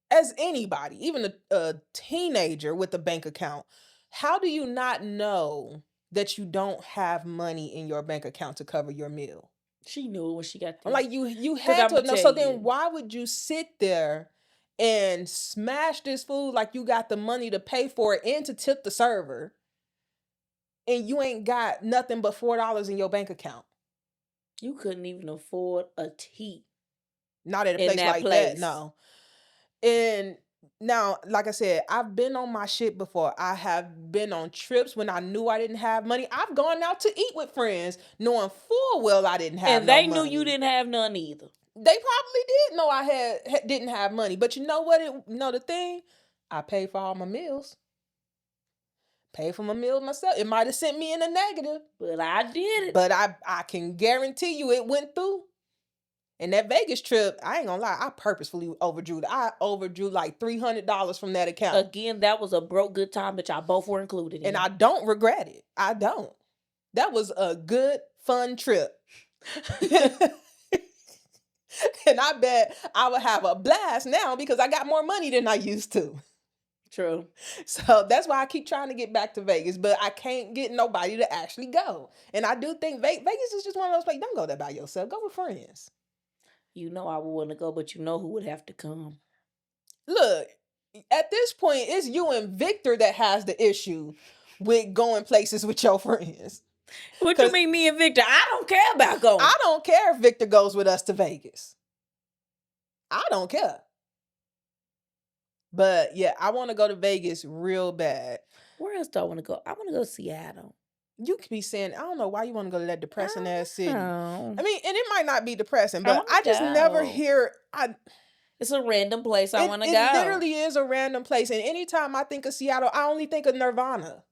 as anybody, even a teenager with a bank account, how do you not know that you don't have money in your bank account to cover your meal? She knew when she got there. I'm like, you had to know. So then why would you sit there and smash this food like you got the money to pay for it and to tip the server, and you ain't got nothing but $4 in your bank account? You couldn't even afford a tea. Not at a place like that, no. And now, like I said, I've been on my shit before. I have been on trips when I knew I didn't have money. I've gone out to eat with friends knowing full well I didn't have and no they money. knew you didn't have none either. They probably did know I didn't have money. But you know what? The thing? I paid for all my meals. Paid for my meals myself. It might have sent me in a negative. But I did it. But I can guarantee you it went through. And that Vegas trip, I ain't gonna lie, I purposefully overdrew. I overdrew like $300 from that account. Again, that was a broke good time that y'all both were included in. And I don't regret it. I don't. That was a good, fun trip. And I bet I would have a blast now because I got more money than I used to. True. So that's why I keep trying to get back to Vegas, but I can't get nobody to actually go. And I do think Vegas is just one of those places. Don't go there by yourself. Go with friends. You know I would want to go, but you know who would have to come. Look, at this point, it's you and Victor that has the issue with going places with your friends. What you mean, me and Victor? I don't care about going. I don't care if Victor goes with us to Vegas. I don't care. But yeah, I want to go to Vegas real bad. Where else do I want to go? I want to go to Seattle. You could be saying, I don't know why you want to go to that depressing ass city. Know. I mean, and it might not be depressing, but I just never hear. It's a random place I want to go. It literally is a random place. And anytime I think of Seattle, I only think of Nirvana.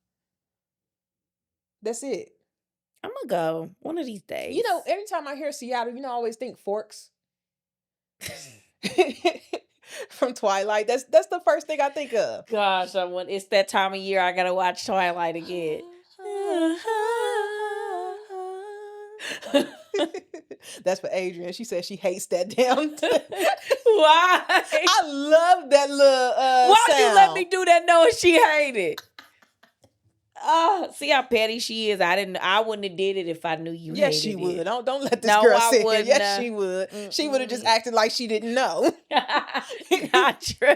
That's it. I'm going to go one of these days. You know, every time I hear Seattle, I always think Forks. From Twilight. That's the first thing I think of. Gosh, it's that time of year I got to watch Twilight again. That's for Adrian. She said she hates that damn thing. Why? I love that little Why sound. you let me do that knowing she hated? See how petty she is. I wouldn't have did it if I knew you hated it. Yes, she would. Don't let this girl sit here. Yes, she would. Mm-mm. She would have just acted like she didn't know. Not true.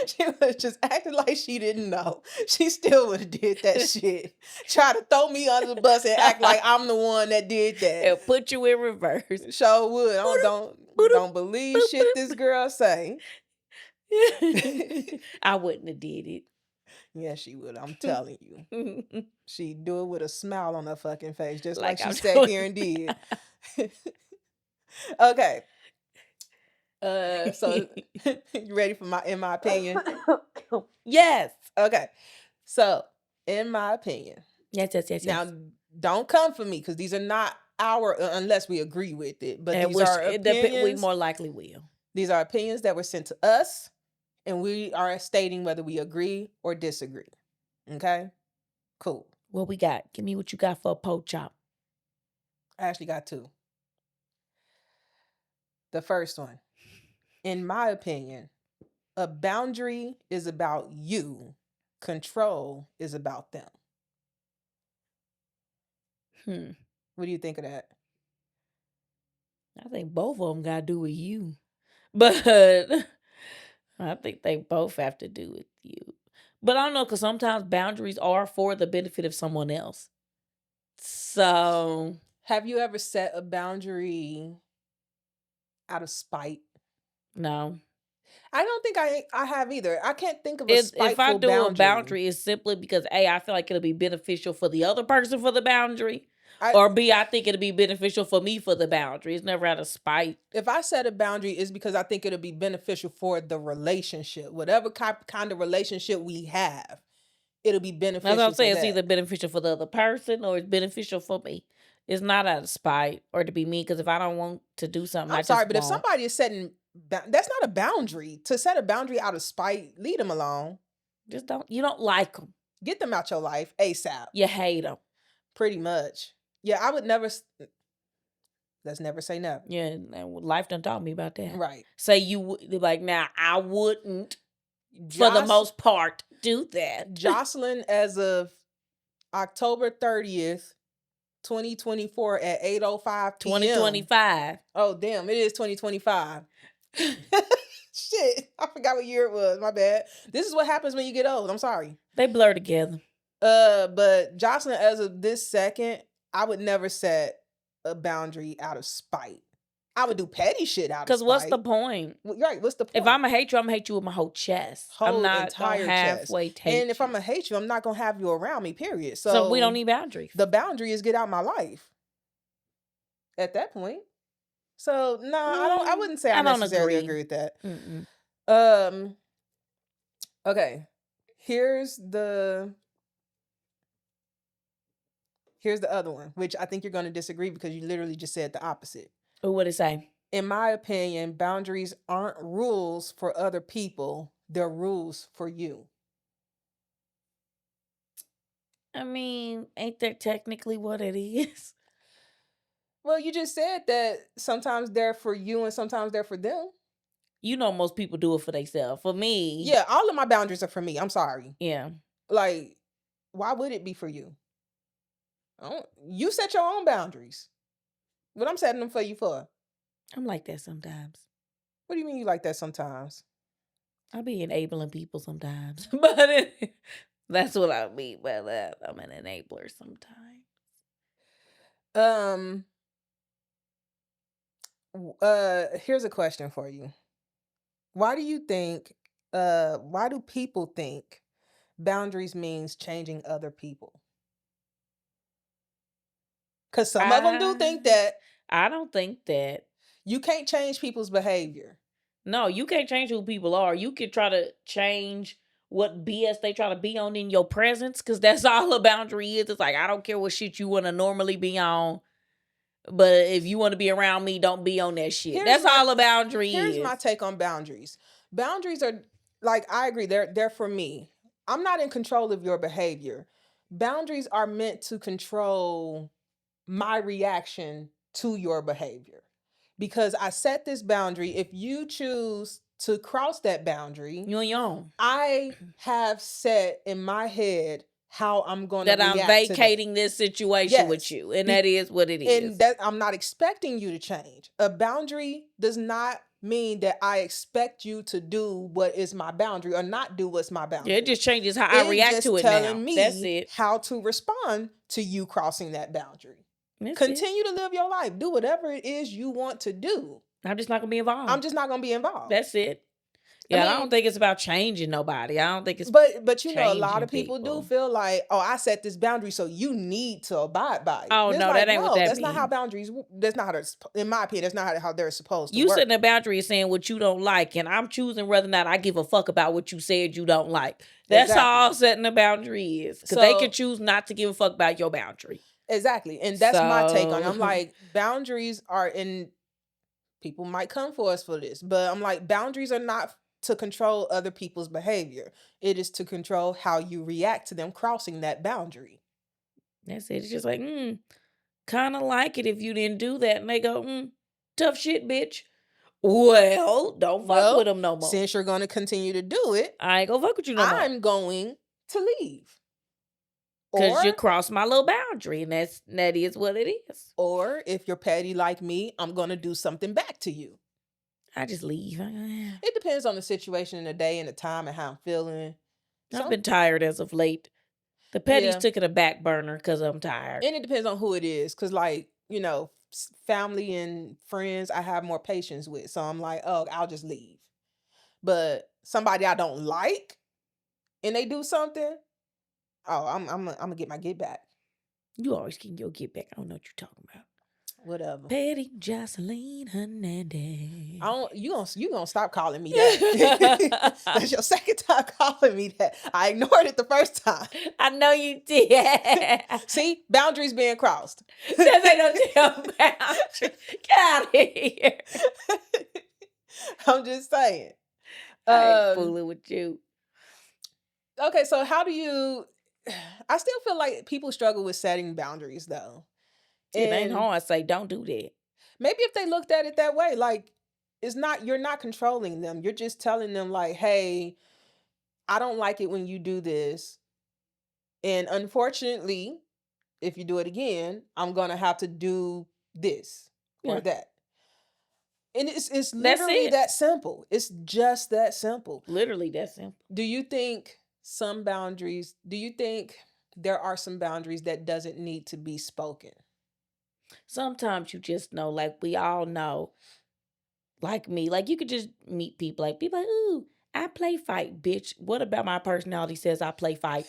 She would have just acted like she didn't know. She still would have did that shit. Try to throw me under the bus and act like I'm the one that did that. And put you in reverse. Sure would. Don't believe shit this girl say. I wouldn't have did it. Yeah, she would. I'm telling you. She'd do it with a smile on her fucking face, just like she I'm sat here and did. Okay. So you ready for in my opinion? Yes. Okay. So, in my opinion. Yes. Now, don't come for me because these are not unless we agree with it. But and these are opinions. We more likely will. These are opinions that were sent to us, and we are stating whether we agree or disagree. Okay? Cool. What we got? Give me what you got for a pork chop. I actually got two. The first one. In my opinion, a boundary is about you. Control is about them. What do you think of that? I think both of them got to do with you. But I think they both have to do with you. But I don't know, because sometimes boundaries are for the benefit of someone else. So, Have you ever set a boundary out of spite? no. I don't think I have either. I can't think of a If I spiteful do a boundary. boundary, it's simply because A, I feel like it'll be beneficial for the other person for the boundary. I- Or B, I think it'll be beneficial for me for the boundary. It's never out of spite. If I set a boundary, it's because I think it'll be beneficial for the relationship. Whatever kind of relationship we have, it'll be beneficial. That's what I'm saying. for It's that. either beneficial for the other person or it's beneficial for me. It's not out of spite or to be mean, because if I don't want to do something, I I'm just sorry, but if won't. somebody is setting, that's not a boundary. To set a boundary out of spite, leave them alone. Just don't. You don't like them. Get them out your life ASAP. You hate them. Pretty much. Yeah, I would never. Let's never say never. Yeah, life done taught me about that. Right. Say you would like now. I wouldn't, for the most part, do that. Jocelyn, as of October 30th, 2024 at 8:05 p.m. 2025. Oh, damn, it is 2025. Shit, I forgot what year it was. My bad. This is what happens when you get old. I'm sorry. They blur together. But Jocelyn, as of this second, I would never set a boundary out of spite. I would do petty shit out of spite. Because what's the point? Right, what's the point? If I'm gonna hate you, I'm gonna hate you with my whole chest. Whole I'm not entire gonna halfway chest. hate And if I'm gonna hate you, I'm not gonna have you around me, period. So we don't need boundaries. The boundary is get out my life. At that point. So no, I wouldn't say I don't necessarily agree with that. Mm-mm. Okay. Here's the other one, which I think you're going to disagree because you literally just said the opposite. What'd it say? In my opinion, boundaries aren't rules for other people. They're rules for you. I mean, ain't that technically what it is? Well, you just said that sometimes they're for you and sometimes they're for them. You know, most people do it for themselves. For me. Yeah, all of my boundaries are for me. I'm sorry. Yeah. Like, why would it be for you? You set your own boundaries. What I'm setting them for you for? I'm like that sometimes. What do you mean you like that sometimes? I be enabling people sometimes. But that's what I mean by that. I'm an enabler sometimes. Here's a question for you. Why do people think boundaries means changing other people? Because some of them do think that. I don't think that. You can't change people's behavior. No, you can't change who people are. You can try to change what BS they try to be on in your presence, because that's all a boundary is. It's like, I don't care what shit you want to normally be on, but if you want to be around me, don't be on that shit. That's all a boundary is. Here's my take on boundaries. Boundaries are, like, I agree, they're for me. I'm not in control of your behavior. Boundaries are meant to control my reaction to your behavior. Because I set this boundary. If you choose to cross that boundary, you on your own. I have set in my head how I'm going to react. That I'm vacating this situation with you. And that is what it is. And that I'm not expecting you to change. A boundary does not mean that I expect you to do what is my boundary or not do what's my boundary. Yeah, it just changes how I react to it now. Telling me that's it. How to respond to you crossing that boundary. That's Continue to live your life. Do whatever it is you want to do. I'm just not going to be involved. I'm just not going to be involved. That's it. Yeah, I don't think it's about changing nobody. I don't think it's But you know, a lot of people do feel like, oh, I set this boundary, so you need to abide by it. Oh, no, that ain't what that means. That's not how boundaries, that's not how, in my opinion, that's not how they're supposed to work. You setting a boundary is saying what you don't like, and I'm choosing whether or not I give a fuck about what you said you don't like. That's all setting a boundary is. Because they can choose not to give a fuck about your boundary. Exactly. And that's my take on it. I'm like, boundaries are people might come for us for this, but I'm like, boundaries are not to control other people's behavior. It is to control how you react to them crossing that boundary. That's it. It's just like, kind of like it if you didn't do that. And they go, tough shit, bitch. Well, don't fuck with them no more. Since you're going to continue to do it, I ain't going to fuck with you no more. I'm going to leave. Because you crossed my little boundary, and that is what it is. Or if you're petty like me, I'm going to do something back to you. I just leave. It depends on the situation and the day and the time and how I'm feeling. I've been tired as of late. The petties Yeah. took it a back burner because I'm tired. And it depends on who it is. Because, like, you know, family and friends, I have more patience with. So I'm like, oh, I'll just leave. But somebody I don't like and they do something, oh, I'm gonna get my get back. You always getting your get back. I don't know what you're talking about. Whatever. Petty Jocelyn Hernandez. You gonna stop calling me that. That's your second time calling me that. I ignored it the first time. I know you did. See, boundaries being crossed. That ain't no damn boundary. Get out of here. I'm just saying. I ain't fooling with you. Okay, so how do you? I still feel like people struggle with setting boundaries, though. It ain't hard. Say don't do that. Maybe if they looked at it that way, like you're not controlling them. You're just telling them like, hey, I don't like it when you do this. And unfortunately, if you do it again, I'm gonna have to do this or that. And it's literally that simple. It's just that simple. Literally that simple. Do you think there are some boundaries that doesn't need to be spoken? Sometimes you just know, like we all know, like me, like you could just meet people like, ooh, I play fight, bitch. What about my personality says I play fight?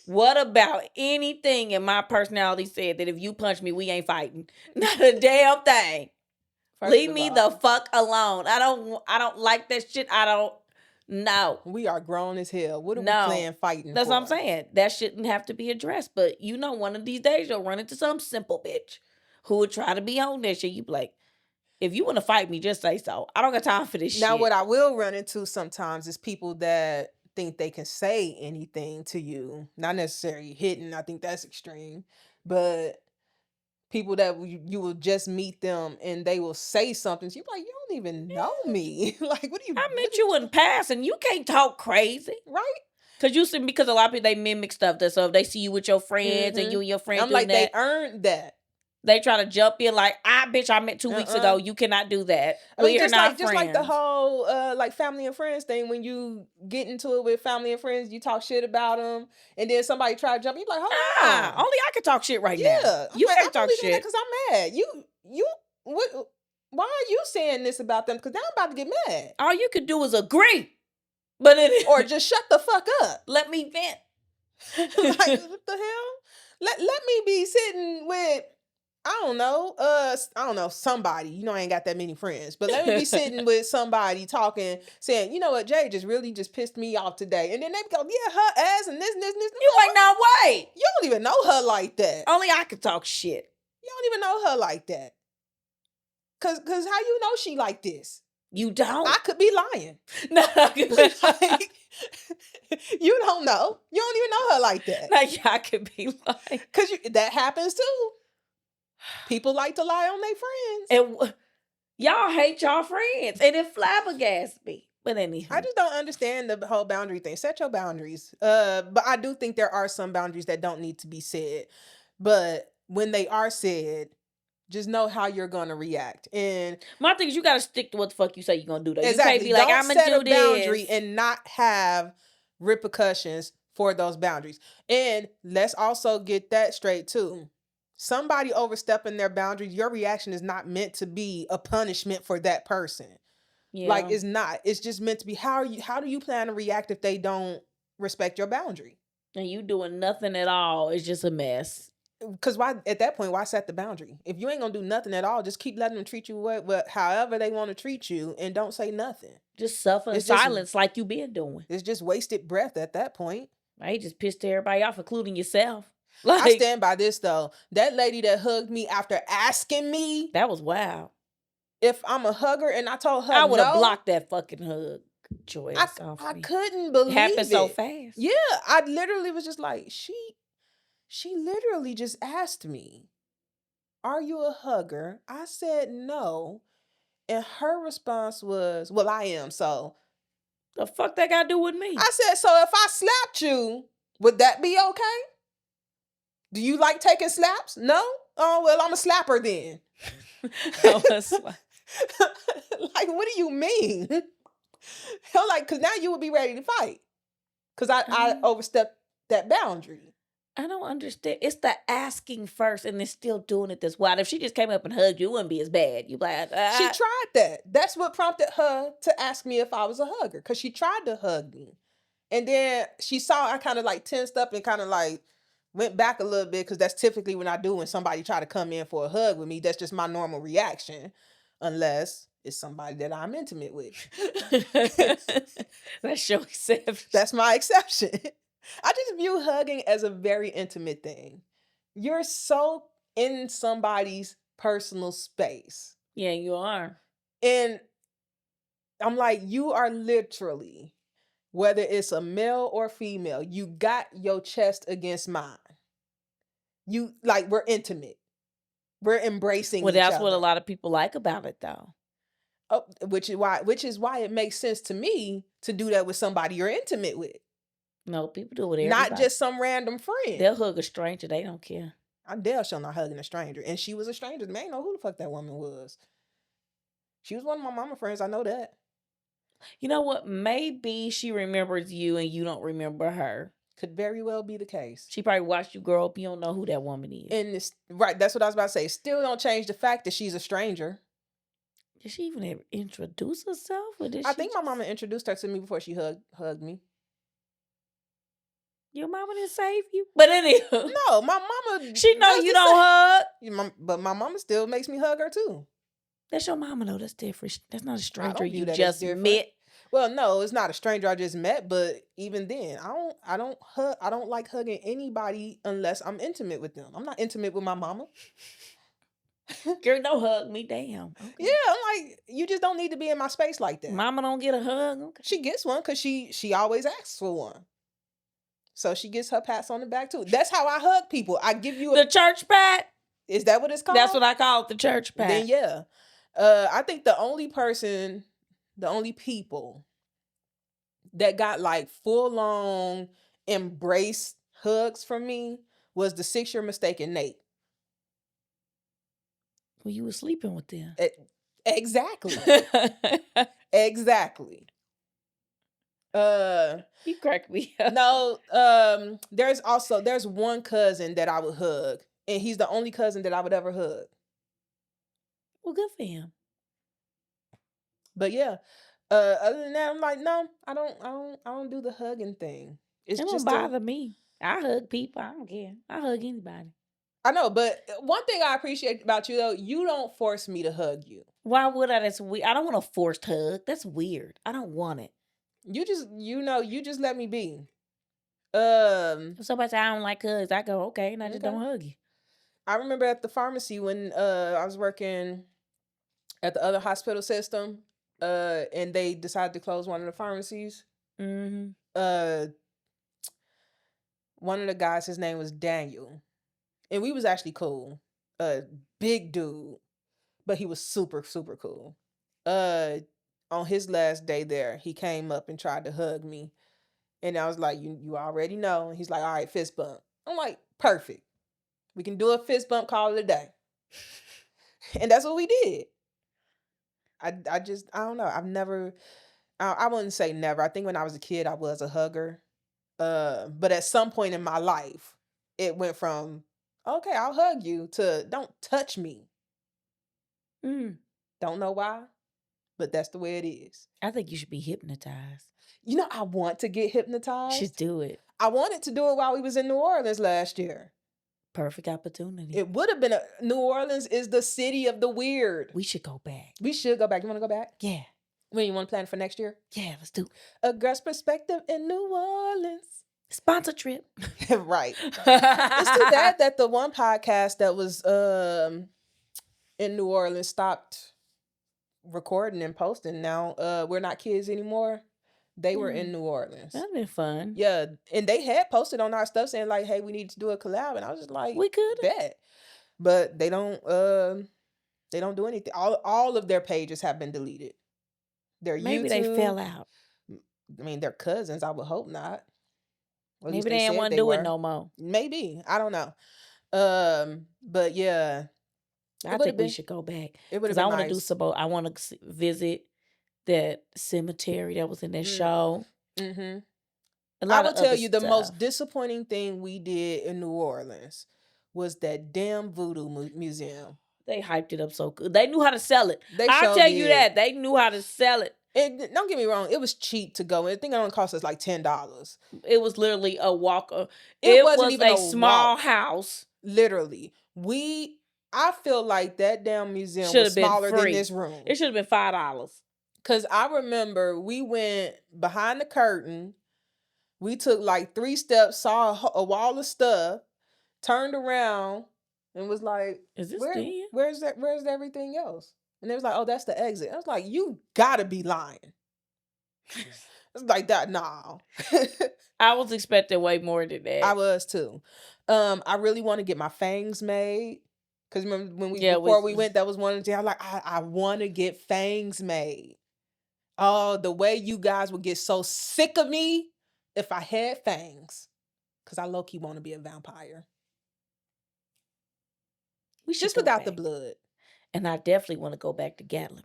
What about anything in my personality said that if you punch me, we ain't fighting? Not a damn thing. Leave me the fuck alone. I don't like that shit. I don't know. We are grown as hell. What are we playing fighting That's for? what I'm saying. That shouldn't have to be addressed. But you know, one of these days you'll run into some simple bitch who would try to be on that shit. You be like, if you want to fight me, just say so. I don't got time for this shit. Now, what I will run into sometimes is people that think they can say anything to you. Not necessarily hitting. I think that's extreme. But people that you will just meet them and they will say something. So you're like, you don't even know me. Like, what do you? I met you in passing. You can't talk crazy, right? Because a lot of people, they mimic stuff. So if they see you with your friends and you and your friends I'm doing like, they earned that. They try to jump in like, bitch, I met 2 weeks ago. You cannot do that. I mean, just like the whole like family and friends thing. When you get into it with family and friends, you talk shit about them, and then somebody try to jump. You like, hold on. Only I can talk shit right now. You can't talk shit because I'm mad. What? Why are you saying this about them? Because now I'm about to get mad. All you could do is agree, but or just shut the fuck up. Let me vent. Like, what the hell? Let me be sitting with. I don't know, somebody. You know, I ain't got that many friends, but let me be sitting with somebody talking, saying, you know what, Jay really just pissed me off today. And then they go, yeah, her ass and this. You like, no way. You don't even know her like that. Only I can talk shit. You don't even know her like that. Cause how you know she like this? You don't? I could be lying. No, like, you don't know. You don't even know her like that. Like, I could be lying. Cause that happens too. People like to lie on their friends. And y'all hate y'all friends. And it flabbergasts me. But anyhow. I just don't understand the whole boundary thing. Set your boundaries. But I do think there are some boundaries that don't need to be said. But when they are said, just know how you're going to react. And my thing is, you got to stick to what the fuck you say you're going to do. Though. Exactly. You can't be like, I'm going to do this. Boundary and not have repercussions for those boundaries. And let's also get that straight too. Somebody overstepping their boundaries, your reaction is not meant to be a punishment for that person. Yeah. Like, it's not. It's just meant to be, how do you plan to react if they don't respect your boundary? And you doing nothing at all. It's just a mess. Because at that point, why set the boundary? If you ain't gonna do nothing at all, just keep letting them treat you however they want to treat you, and don't say nothing. Just suffer in silence like you been doing. It's just wasted breath at that point. I just pissed everybody off, including yourself. Like, I stand by this though. That lady that hugged me after asking me. That was wild. If I'm a hugger and I told her I would have blocked that fucking hug. I couldn't believe it. Happened so fast. Yeah. I literally was just like, she literally just asked me, are you a hugger? I said no. And her response was, well, I am, so. The fuck that got to do with me? I said, so if I slapped you, would that be okay? Do you like taking slaps? No? Oh, well, I'm a slapper then. Like, what do you mean? I'm like, because now you would be ready to fight. Because I overstepped that boundary. I don't understand. It's the asking first and then still doing it this wild. If she just came up and hugged you, it wouldn't be as bad. You'd be like, She tried that. That's what prompted her to ask me if I was a hugger. Because she tried to hug me. And then she saw I kind of like tensed up and kind of like went back a little bit. Because that's typically when I do when somebody try to come in for a hug with me. That's just my normal reaction. Unless it's somebody that I'm intimate with. That's your exception. That's my exception. I just view hugging as a very intimate thing. You're so in somebody's personal space. Yeah, you are. And I'm like, you are literally, whether it's a male or female, you got your chest against mine. You like, we're intimate. We're embracing each that's other. what a lot of people like about it, though. Oh, which is why it makes sense to me to do that with somebody you're intimate with. No, people do it with everybody. Not just some random friend. They'll hug a stranger. They don't care. I'm damn sure not hugging a stranger. And she was a stranger. Man, I know who the fuck that woman was. She was one of my mama friends. I know that. You know what? Maybe she remembers you and you don't remember her. Could very well be the case. She probably watched you grow up. You don't know who that woman is. And it's, right, that's what I was about to say. Still don't change the fact that she's a stranger. Did she even ever introduce herself? Or did I think my mama introduced her to me before she hugged me. Your mama didn't save you? But anywho. No, my mama... She know you don't hug. But my mama still makes me hug her too. That's your mama though. That's different. That's not a stranger you just met. Well, no, it's not a stranger I just met, but even then, I don't like hugging anybody unless I'm intimate with them. I'm not intimate with my mama. Girl, don't hug me, damn. Okay. Yeah, I'm like, you just don't need to be in my space like that. Mama don't get a hug. Okay. She gets one because she always asks for one. So she gets her pats on the back too. That's how I hug people. I give you the church pat. Is that what it's called? That's what I call it, the church pat. Then yeah. I think the only people that got like full on embrace hugs from me was the 6-year mistaken Nate. Well, you were sleeping with them. Exactly. Exactly. You crack me up. No, there's one cousin that I would hug, and he's the only cousin that I would ever hug. Well, good for him. But yeah, other than that, I'm like, no, I don't do the hugging thing. It don't bother me. I hug people. I don't care. I hug anybody. I know, but one thing I appreciate about you though, you don't force me to hug you. Why would I? That's weird. I don't want a forced hug. That's weird. I don't want it. You just let me be. If somebody say I don't like hugs, I go, okay, and I just don't hug you. I remember at the pharmacy when I was working at the other hospital system, and they decided to close one of the pharmacies. Mm-hmm. One of the guys, his name was Daniel, and we was actually cool. Big dude, but he was super, super cool. On his last day there, he came up and tried to hug me. And I was like, you already know. And he's like, all right, fist bump. I'm like, perfect. We can do a fist bump, call it a day. And that's what we did. I don't know. I wouldn't say never. I think when I was a kid, I was a hugger. But at some point in my life, it went from, okay, I'll hug you, to don't touch me. Don't know why, but that's the way it is. I think you should be hypnotized. You know, I want to get hypnotized. Should do it. I wanted to do it while we was in New Orleans last year. Perfect opportunity. It would have been New Orleans is the city of the weird. We should go back. We should go back. You want to go back? Yeah. When you want to plan for next year? Yeah, let's do it. A girl's perspective in New Orleans. Sponsor trip. Right. It's too bad that the one podcast that was in New Orleans stopped recording and posting. Now we're not kids anymore. They were in New Orleans. That'd been fun. Yeah, and they had posted on our stuff saying like, "Hey, we need to do a collab," and I was just like, "We could bet," but they don't do anything. All of their pages have been deleted. Their Maybe YouTube, they fell out. I mean, they're cousins. I would hope not. Maybe they didn't want to do it no more. Maybe, I don't know. But yeah, I would have think we been. should go back It would have because I been want to do nice. some more. I want to visit that cemetery that was in that show. Mm-hmm. A I lot will of other tell you the most stuff. disappointing thing we did in New Orleans was that damn voodoo museum. They hyped it up so good. They knew how to sell it. They I'll sure tell you did. that. They knew how to sell it. And don't get me wrong, it was cheap to go. I think it only cost us like $10. It was literally a walk. It wasn't was even a a small walk. house. Literally. I feel like that damn museum Should was have been smaller than free. this room. It should have been $5. Because I remember we went behind the curtain. We took like 3 steps, saw a wall of stuff, turned around, and was like, Is this where's everything else? And they was like, oh, that's the exit. I was like, you gotta be lying. It's like that. No. I was expecting way more than that. I was too. I really want to get my fangs made. Because remember when before we went, that was one of the things. I was like, I want to get fangs made. Oh, the way you guys would get so sick of me if I had fangs. Because I low-key want to be a vampire. We should just go without back. the blood. And I definitely want to go back to Gatlinburg.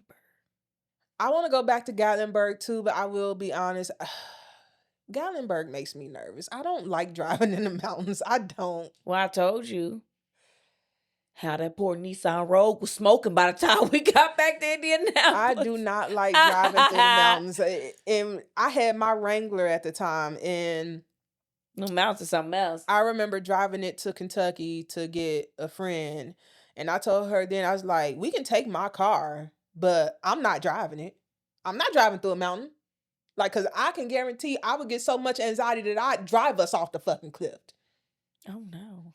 I want to go back to Gatlinburg too, but I will be honest. Gatlinburg makes me nervous. I don't like driving in the mountains. I don't. Well, I told you how that poor Nissan Rogue was smoking by the time we got back to Indianapolis. I do not like driving through the mountains. And I had my Wrangler at the time, and the mountains is something else. I remember driving it to Kentucky to get a friend, and I told her then, I was like, we can take my car, but I'm not driving it. I'm not driving through a mountain. Like, because I can guarantee I would get so much anxiety that I'd drive us off the fucking cliff. Oh, no.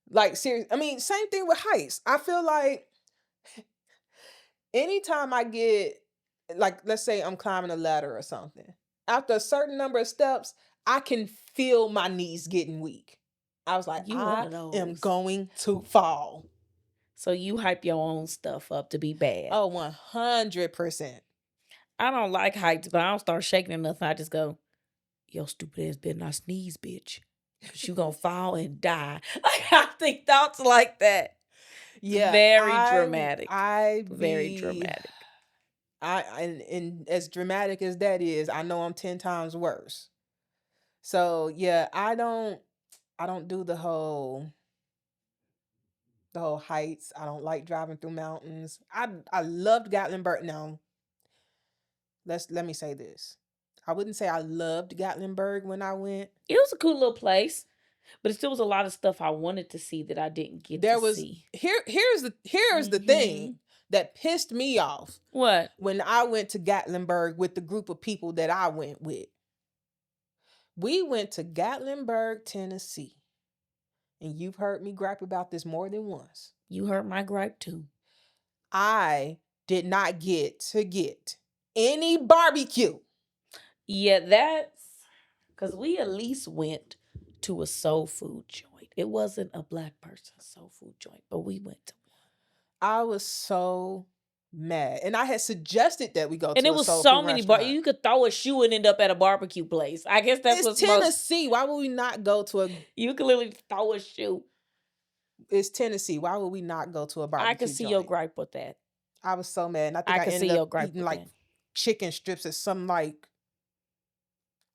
Like, seriously. I mean, same thing with heights. I feel like anytime I get, like, let's say I'm climbing a ladder or something, after a certain number of steps, I can feel my knees getting weak. I was like, I am going to fall. So you hype your own stuff up to be bad. Oh, 100%. I don't like heights, but I don't start shaking enough. I just go, yo, stupid ass better not sneeze, bitch. Cause you gonna fall and die. I think thoughts like that. Yeah. Very dramatic. Very dramatic. And as dramatic as that is, I know I'm 10 times worse. So yeah, I don't do the whole heights. I don't like driving through mountains. I loved Gatlinburg. Now, let me say this. I wouldn't say I loved Gatlinburg when I went. It was a cool little place, but it still was a lot of stuff I wanted to see that I didn't get to see. Here's the thing that pissed me off. What? When I went to Gatlinburg with the group of people that I went with. We went to Gatlinburg, Tennessee. And you've heard me gripe about this more than once. You heard my gripe too. I did not get any barbecue. Yeah, that's because we at least went to a soul food joint. It wasn't a black person soul food joint, but we went to one. I was so mad. And I had suggested that we go to a soul food restaurant. And it was so many bars. You could throw a shoe and end up at a barbecue place. I guess that's what's Tennessee. Why would we not go to a... You could literally throw a shoe. It's Tennessee. Why would we not go to a barbecue I could see your gripe with that. I was so mad. And I think I ended up eating like chicken strips at some like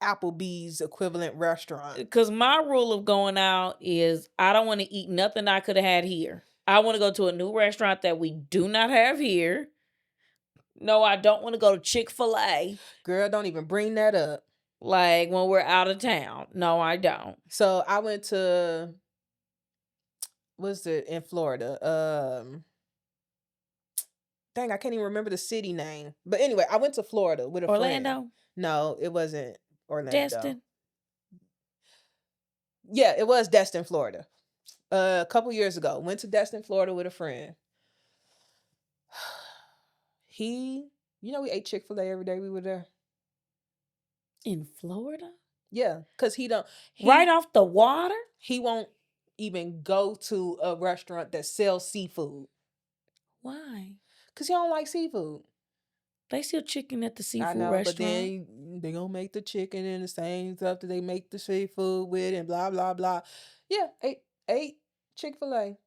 Applebee's equivalent restaurant. Because my rule of going out is I don't want to eat nothing I could have had here. I want to go to a new restaurant that we do not have here. No, I don't want to go to Chick-fil-A. Girl, don't even bring that up. Like when we're out of town. No, I don't. So I went to, what's it in Florida? Dang, I can't even remember the city name. But anyway, I went to Florida with a friend. Orlando? No, it wasn't Orlando. Destin? Yeah, it was Destin, Florida. A couple years ago. Went to Destin, Florida with a friend. We ate Chick-fil-A every day we were there. In Florida? Yeah, because right off the water? He won't even go to a restaurant that sells seafood. Why? Because he don't like seafood. They sell chicken at the seafood restaurant. But then they gonna make the chicken in the same stuff that they make the seafood with and blah, blah, blah. Yeah, ate Chick-fil-A.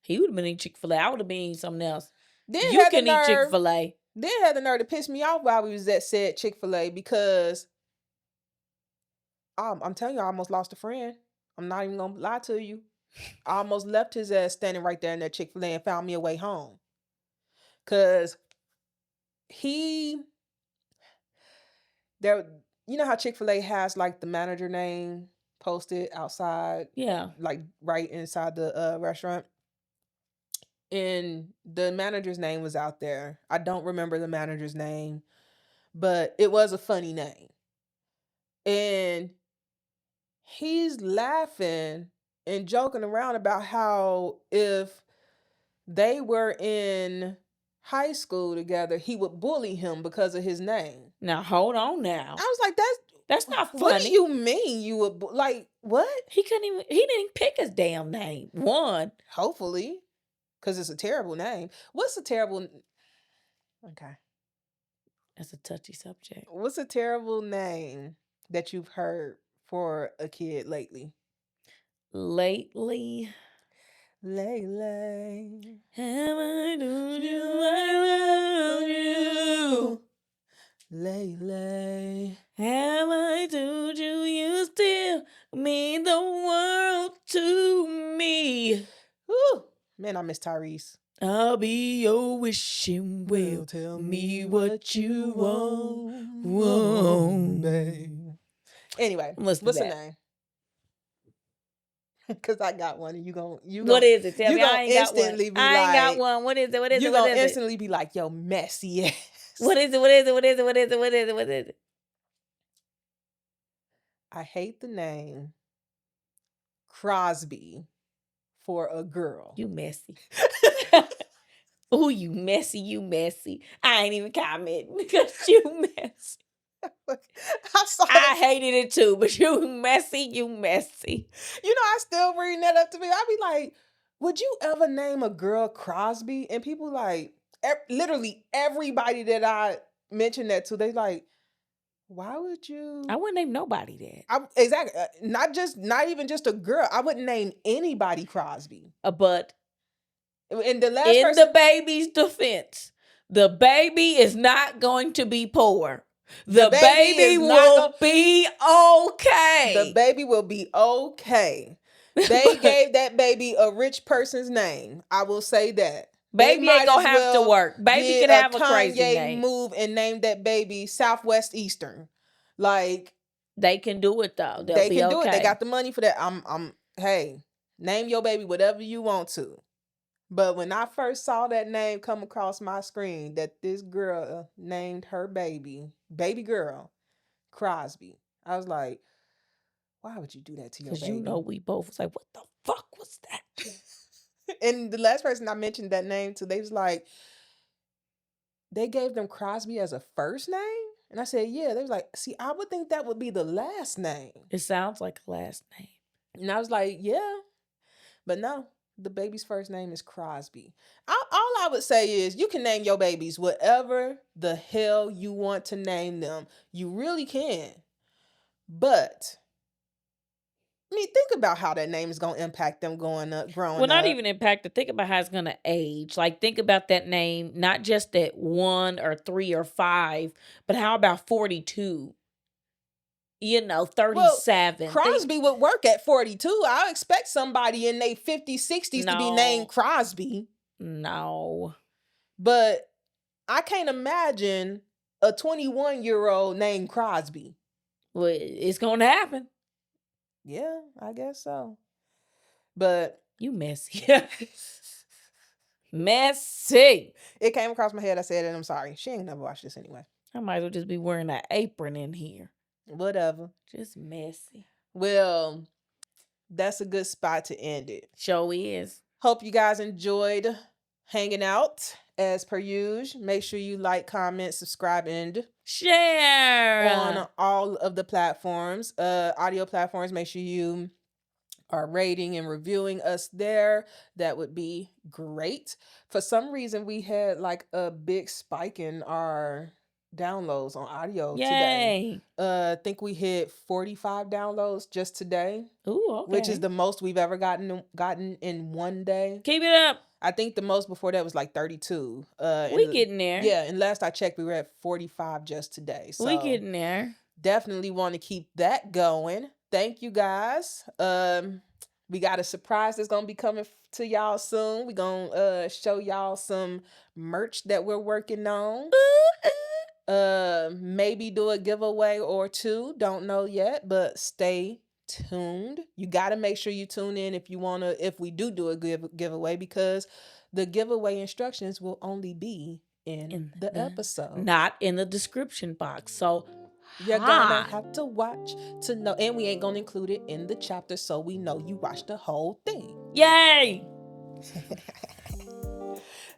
He would have been eating Chick-fil-A. I would have been eating something else. Then You had the can eat nerve. Chick-fil-A. Then had the nerve to piss me off while we was at said Chick-fil-A because I'm telling you, I almost lost a friend. I'm not even gonna lie to you. I almost left his ass standing right there in that Chick-fil-A and found me a way home. Cause you know how Chick-fil-A has like the manager name posted outside, Yeah. like right inside the restaurant. And the manager's name was out there. I don't remember the manager's name, but it was a funny name. And he's laughing and joking around about how if they were in high school together, he would bully him because of his name. Now hold on now. I was like, that's not funny. What do you mean you would like what? He didn't pick his damn name. One. Hopefully. Because it's a terrible name. What's a terrible Okay. That's a touchy subject. What's a terrible name that you've heard for a kid lately? Lately. Lately. Have I told you I love you? Lately. Have I told you you still mean the world to me? Whew. Man, I miss Tyrese. I'll be your wishing well. Tell me what you want, babe. Anyway, what's the name? Because I got one, and what is it? Tell me. I ain't instantly got one. I ain't got one. What is it? What is it? You're gonna instantly be like, yo, messy ass. What is it? What is it? What is it? What is it? What is it? What is it? I hate the name Crosby for a girl. You messy. Oh, you messy, you messy. I ain't even commenting because you messy. I hated it too, but you messy, you messy. You know, I still bring that up to me. I be like, would you ever name a girl Crosby? And people like, literally everybody that I mentioned that to, they like, why would you? I wouldn't name nobody that. Exactly. Not even just a girl. I wouldn't name anybody Crosby. But in the the baby's defense, the baby is not going to be poor. The baby will be okay. The baby will be okay. They gave that baby a rich person's name. I will say that. Baby ain't gonna have to work. Baby could have a crazy name. Move and name that baby Southwest Eastern. Like they can do it though. They can do it. They got the money for that. Hey, name your baby whatever you want to. But when I first saw that name come across my screen, that this girl named her baby girl, Crosby, I was like, why would you do that to your baby? Because you know we both was like, what the fuck was that? And the last person I mentioned that name to, they was like, they gave them Crosby as a first name? And I said, yeah. They was like, see, I would think that would be the last name. It sounds like a last name. And I was like, yeah. But no. The baby's first name is Crosby. All I would say is you can name your babies whatever the hell you want to name them. You really can. But, I mean, think about how that name is going to impact them growing up. Well, not even impact it. Think about how it's going to age. Like, think about that name, not just at 1 or 3 or 5, but how about 42? 37. Well, Crosby would work at 42. I expect somebody in their 50s, 60s to be named Crosby. No. But I can't imagine a 21-year-old named Crosby. Well, it's going to happen. Yeah, I guess so. But you messy. Messy. It came across my head. I said it. I'm sorry. She ain't never watched this anyway. I might as well just be wearing an apron in here. Whatever. Just messy. Well, that's a good spot to end it. Show is. Hope you guys enjoyed hanging out as per usual. Make sure you like, comment, subscribe, and share on all of the platforms, audio platforms. Make sure you are rating and reviewing us there. That would be great. For some reason, we had like a big spike in our downloads on audio today. Yay. I think we hit 45 downloads just today, Ooh, okay. which is the most we've ever gotten in one day. Keep it up. I think the most before that was like 32. We getting there. Yeah, and last I checked, we were at 45 just today. So We getting there. definitely want to keep that going. Thank you guys. We got a surprise that's gonna be coming to y'all soon. We're gonna show y'all some merch that we're working on. Maybe do a giveaway or two. Don't know yet, but stay tuned. You got to make sure you tune in if we do a giveaway, because the giveaway instructions will only be in the episode, not in the description box. So you're gonna have to watch to know, and we ain't gonna include it in the chapter so we know you watched the whole thing. Yay.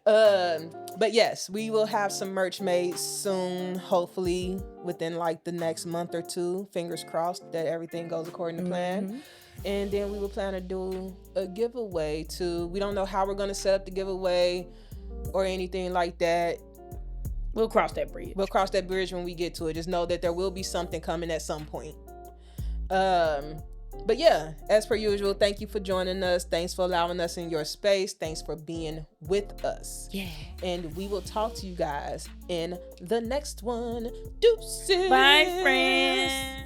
But yes, we will have some merch made soon, hopefully within like the next month or two. Fingers crossed that everything goes according to plan. And then we will plan to do a giveaway too. We don't know how we're gonna set up the giveaway or anything like that. We'll cross that bridge. We'll cross that bridge when we get to it. Just know that there will be something coming at some point. But yeah, as per usual, thank you for joining us. Thanks for allowing us in your space. Thanks for being with us. Yeah. And we will talk to you guys in the next one. Deuces. Bye, friends.